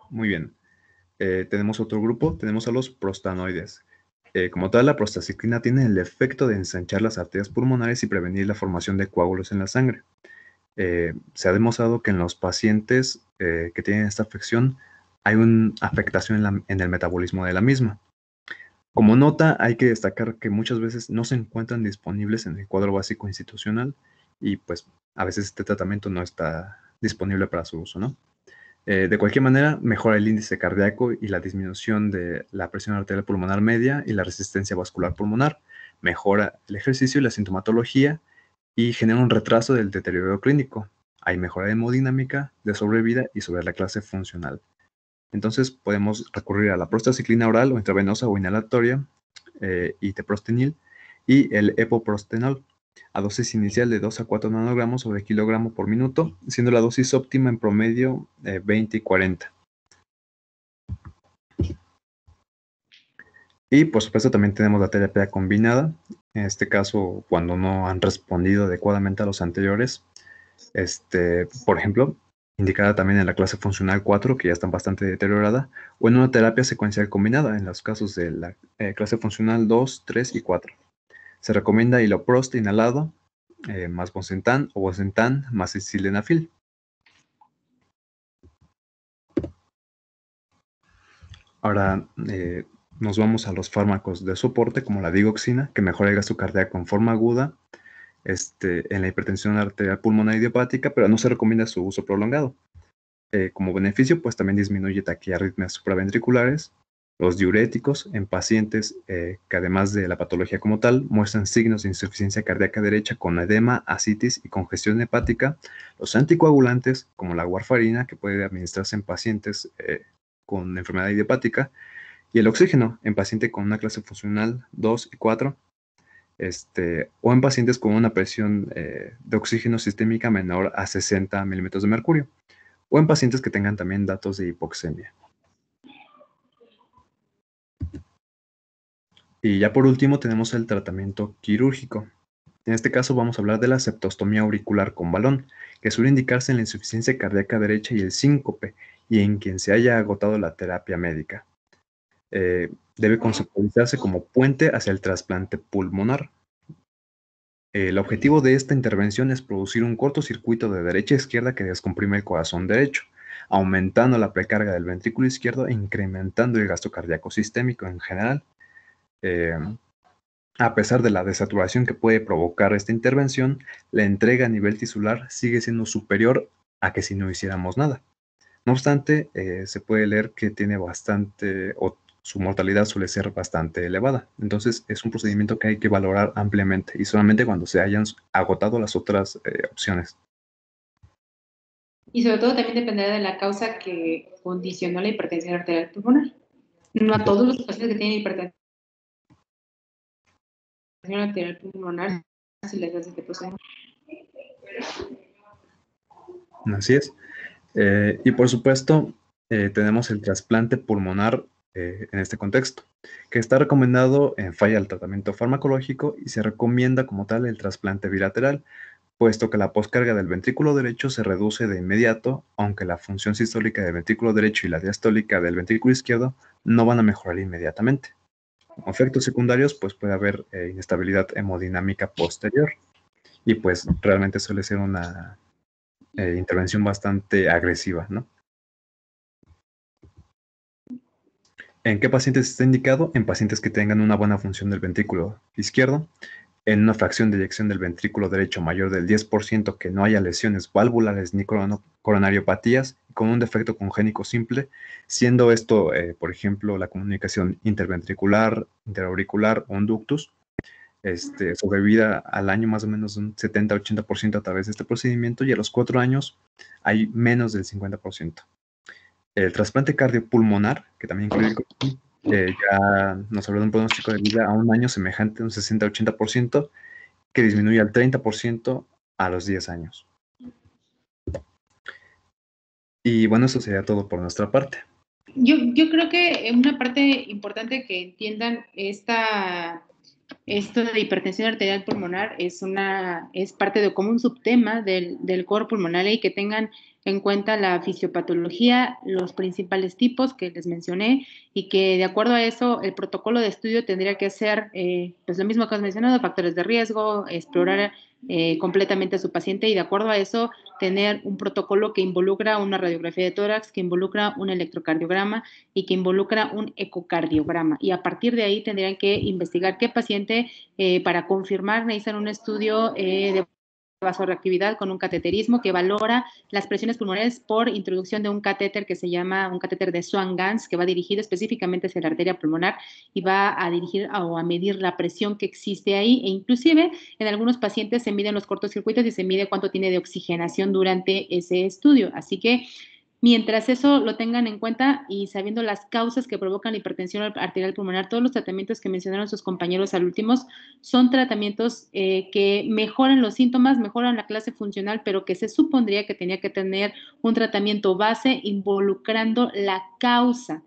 Muy bien. Tenemos otro grupo, tenemos a los prostanoides. Como tal, la prostaciclina tiene el efecto de ensanchar las arterias pulmonares y prevenir la formación de coágulos en la sangre. Se ha demostrado que en los pacientes que tienen esta afección hay una afectación en el metabolismo de la misma. Como nota, hay que destacar que muchas veces no se encuentran disponibles en el cuadro básico institucional y pues a veces este tratamiento no está disponible para su uso, ¿no? De cualquier manera, mejora el índice cardíaco y la disminución de la presión arterial pulmonar media y la resistencia vascular pulmonar, mejora el ejercicio y la sintomatología y genera un retraso del deterioro clínico. Hay mejora de hemodinámica, de sobrevida y sobre la clase funcional. Entonces podemos recurrir a la prostaciclina oral o intravenosa o inhalatoria, y teprostenil y el epoprostenol, a dosis inicial de 2 a 4 nanogramos sobre kilogramo por minuto, siendo la dosis óptima en promedio 20 y 40. Y por supuesto también tenemos la terapia combinada, en este caso cuando no han respondido adecuadamente a los anteriores, por ejemplo, indicada también en la clase funcional 4, que ya está bastante deteriorada, o en una terapia secuencial combinada, en los casos de la clase funcional 2, 3 y 4. Se recomienda iloprost inhalado, más bosentan o bosentan más sildenafil. Ahora nos vamos a los fármacos de soporte, como la digoxina, que mejora el gasto cardíaco en forma aguda, en la hipertensión arterial pulmonar idiopática, pero no se recomienda su uso prolongado. Como beneficio, pues también disminuye taquiarritmias supraventriculares, Los diuréticos en pacientes que además de la patología como tal muestran signos de insuficiencia cardíaca derecha con edema, ascitis y congestión hepática. Los anticoagulantes como la warfarina, que puede administrarse en pacientes con enfermedad idiopática, y el oxígeno en paciente con una clase funcional 2 y 4, o en pacientes con una presión de oxígeno sistémica menor a 60 milímetros de mercurio, o en pacientes que tengan también datos de hipoxemia. Y ya por último tenemos el tratamiento quirúrgico. En este caso vamos a hablar de la septostomía auricular con balón, que suele indicarse en la insuficiencia cardíaca derecha y el síncope, y en quien se haya agotado la terapia médica. Debe conceptualizarse como puente hacia el trasplante pulmonar. El objetivo de esta intervención es producir un cortocircuito de derecha a izquierda que descomprime el corazón derecho, aumentando la precarga del ventrículo izquierdo e incrementando el gasto cardíaco sistémico en general. A pesar de la desaturación que puede provocar esta intervención, la entrega a nivel tisular sigue siendo superior a que si no hiciéramos nada. No obstante, se puede leer que tiene bastante, o su mortalidad suele ser bastante elevada. Entonces, es un procedimiento que hay que valorar ampliamente y solamente cuando se hayan agotado las otras opciones. Y sobre todo también dependerá de la causa que condicionó la hipertensión arterial pulmonar. No a todos los pacientes que tienen hipertensión arterial pulmonar se les hace este procedimiento. Así es. Y por supuesto, tenemos el trasplante pulmonar en este contexto, que está recomendado en falla del tratamiento farmacológico y se recomienda como tal el trasplante bilateral, puesto que la poscarga del ventrículo derecho se reduce de inmediato, aunque la función sistólica del ventrículo derecho y la diastólica del ventrículo izquierdo no van a mejorar inmediatamente. Como efectos secundarios, pues puede haber inestabilidad hemodinámica posterior y pues realmente suele ser una intervención bastante agresiva, ¿no? ¿En qué pacientes está indicado? En pacientes que tengan una buena función del ventrículo izquierdo, en una fracción de eyección del ventrículo derecho mayor del 10%, que no haya lesiones valvulares ni coronariopatías, con un defecto congénico simple, siendo esto, por ejemplo, la comunicación interventricular, interauricular o un ductus, sobrevida al año más o menos un 70-80% a través de este procedimiento, y a los 4 años hay menos del 50%. El trasplante cardiopulmonar, que también incluye el corazón, ya nos habló de un pronóstico de vida a un año semejante a un 60-80%, que disminuye al 30% a los 10 años. Y bueno, eso sería todo por nuestra parte. Yo creo que una parte importante que entiendan esto de hipertensión arterial pulmonar es parte de como un subtema del coro pulmonar, y que tengan en cuenta la fisiopatología, los principales tipos que les mencioné, y que de acuerdo a eso el protocolo de estudio tendría que ser pues lo mismo que has mencionado: factores de riesgo, explorar completamente a su paciente, y de acuerdo a eso tener un protocolo que involucra una radiografía de tórax, que involucra un electrocardiograma y que involucra un ecocardiograma, y a partir de ahí tendrían que investigar qué paciente, para confirmar, necesitan un estudio de vasoreactividad con un cateterismo que valora las presiones pulmonares por introducción de un catéter que se llama un catéter de Swan-Ganz, que va dirigido específicamente hacia la arteria pulmonar y va a dirigir o a medir la presión que existe ahí, e inclusive en algunos pacientes se miden los cortocircuitos y se mide cuánto tiene de oxigenación durante ese estudio. Así que mientras eso lo tengan en cuenta y sabiendo las causas que provocan la hipertensión arterial pulmonar, todos los tratamientos que mencionaron sus compañeros al último son tratamientos que mejoran los síntomas, mejoran la clase funcional, pero que se supondría que tenía que tener un tratamiento base involucrando la causa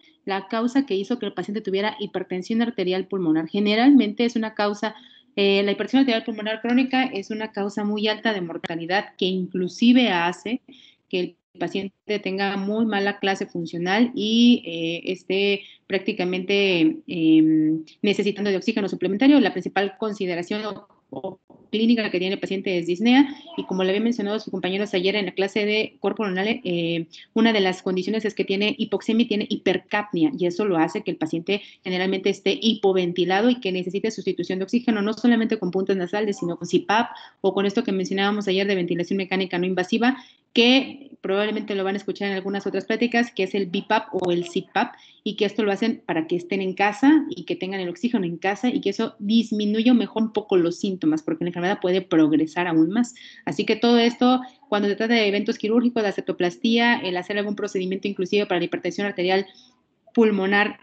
que hizo que el paciente tuviera hipertensión arterial pulmonar. Generalmente es una causa, la hipertensión arterial pulmonar crónica es una causa muy alta de mortalidad, que inclusive hace que el paciente tenga muy mala clase funcional y esté prácticamente necesitando de oxígeno suplementario. La principal consideración o clínica que tiene el paciente es disnea, y como le había mencionado a sus compañeros ayer en la clase de cuerpo pulmonar, una de las condiciones es que tiene hipoxemia y tiene hipercapnia, y eso lo hace que el paciente generalmente esté hipoventilado y que necesite sustitución de oxígeno, no solamente con puntas nasales, sino con CPAP o con esto que mencionábamos ayer de ventilación mecánica no invasiva, que probablemente lo van a escuchar en algunas otras pláticas, que es el BiPAP o el CPAP, y que esto lo hacen para que estén en casa y que tengan el oxígeno en casa y que eso disminuya o mejore un poco los síntomas, porque la enfermedad puede progresar aún más. Así que todo esto, cuando se trata de eventos quirúrgicos, de aceptoplastía, el hacer algún procedimiento inclusive para la hipertensión arterial pulmonar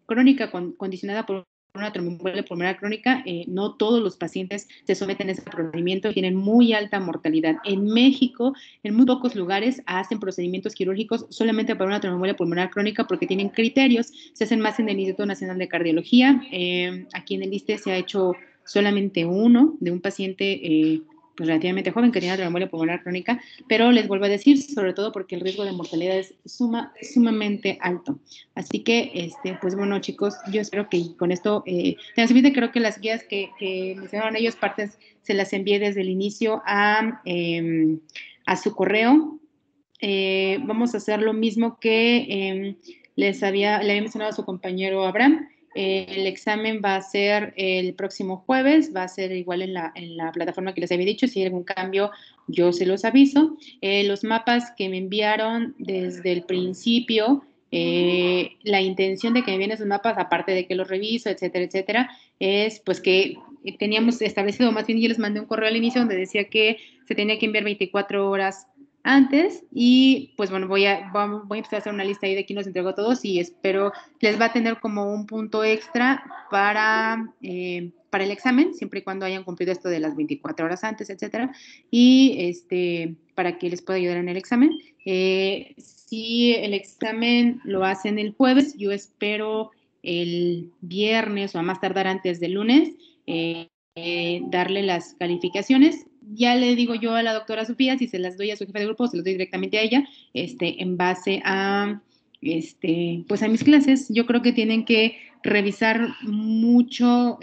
crónica condicionada por una tromboembolia pulmonar crónica, no todos los pacientes se someten a ese procedimiento y tienen muy alta mortalidad. En México, en muy pocos lugares hacen procedimientos quirúrgicos solamente para una tromboembolia pulmonar crónica porque tienen criterios, se hacen más en el Instituto Nacional de Cardiología. Aquí en el ISSSTE se ha hecho solamente uno de un paciente pues relativamente joven que tenía tromboembolia pulmonar crónica, pero les vuelvo a decir, sobre todo porque el riesgo de mortalidad es sumamente alto. Así que, pues bueno, chicos, yo espero que con esto, creo que las guías que mencionaron ellos, partes se las envié desde el inicio a su correo. Vamos a hacer lo mismo que le había mencionado a su compañero Abraham. El examen va a ser el próximo jueves, va a ser igual en la plataforma que les había dicho. Si hay algún cambio, yo se los aviso. Los mapas que me enviaron desde el principio, la intención de que me envíen esos mapas, aparte de que los reviso, etcétera, etcétera, es pues que teníamos establecido, más bien yo les mandé un correo al inicio donde decía que se tenía que enviar 24 horas antes y pues bueno, voy a empezar a hacer una lista ahí de quién nos entregó todos y espero les va a tener como un punto extra para el examen, siempre y cuando hayan cumplido esto de las 24 horas antes, etcétera, y para que les pueda ayudar en el examen. Si el examen lo hacen el jueves, yo espero el viernes o a más tardar antes del lunes darle las calificaciones. Ya le digo yo a la doctora Sofía, si se las doy a su jefe de grupo, se las doy directamente a ella, en base a, pues a mis clases. Yo creo que tienen que revisar mucho.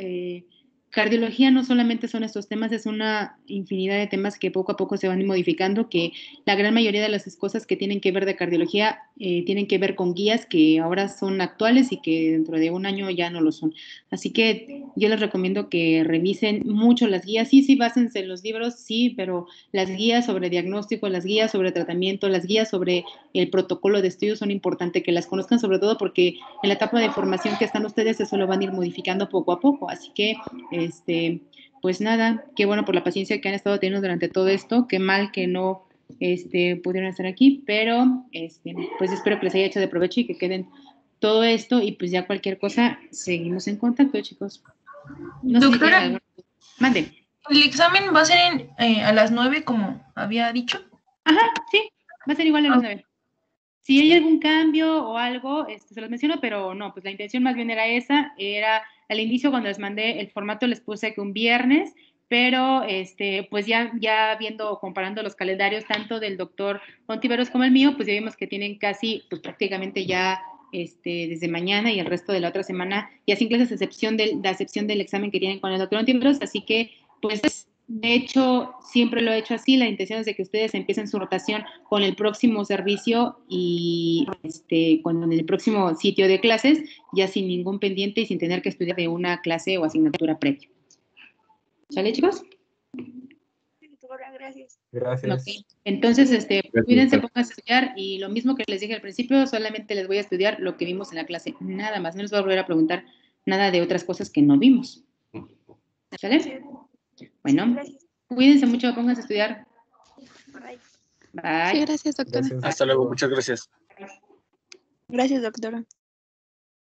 Cardiología no solamente son estos temas, es una infinidad de temas que poco a poco se van modificando, que la gran mayoría de las cosas que tienen que ver de cardiología tienen que ver con guías que ahora son actuales y que dentro de un año ya no lo son. Así que yo les recomiendo que revisen mucho las guías. Sí, básense en los libros, sí, pero las guías sobre diagnóstico, las guías sobre tratamiento, las guías sobre el protocolo de estudio son importantes que las conozcan, sobre todo porque en la etapa de formación que están ustedes eso lo van a ir modificando poco a poco. Así que pues nada, qué bueno por la paciencia que han estado teniendo durante todo esto, qué mal que no pudieron estar aquí, pero pues espero que les haya hecho de provecho y que queden todo esto y pues ya cualquier cosa seguimos en contacto, chicos. No Doctora, sé si mande. ¿El examen va a ser a las 9 como había dicho? Ajá, sí, va a ser igual a las 9. Si hay algún cambio o algo, se los menciono, pero no, pues la intención más bien era esa, era al inicio cuando les mandé el formato les puse que un viernes, pero pues ya comparando los calendarios tanto del doctor Ontiveros como el mío, pues ya vimos que tienen casi, pues prácticamente ya desde mañana y el resto de la otra semana, ya sin clases, la excepción del examen que tienen con el doctor Ontiveros, así que pues de hecho, siempre lo he hecho así, la intención es de que ustedes empiecen su rotación con el próximo servicio y con el próximo sitio de clases, ya sin ningún pendiente y sin tener que estudiar de una clase o asignatura previa. ¿Sale, chicos? Gracias. Okay. Entonces, cuídense, pónganse a estudiar y lo mismo que les dije al principio, solamente les voy a estudiar lo que vimos en la clase, nada más, no les voy a volver a preguntar nada de otras cosas que no vimos. ¿Sale? Bueno, cuídense mucho, pónganse a estudiar. Bye. Sí, gracias, doctora. Hasta luego, muchas gracias. Gracias, doctora.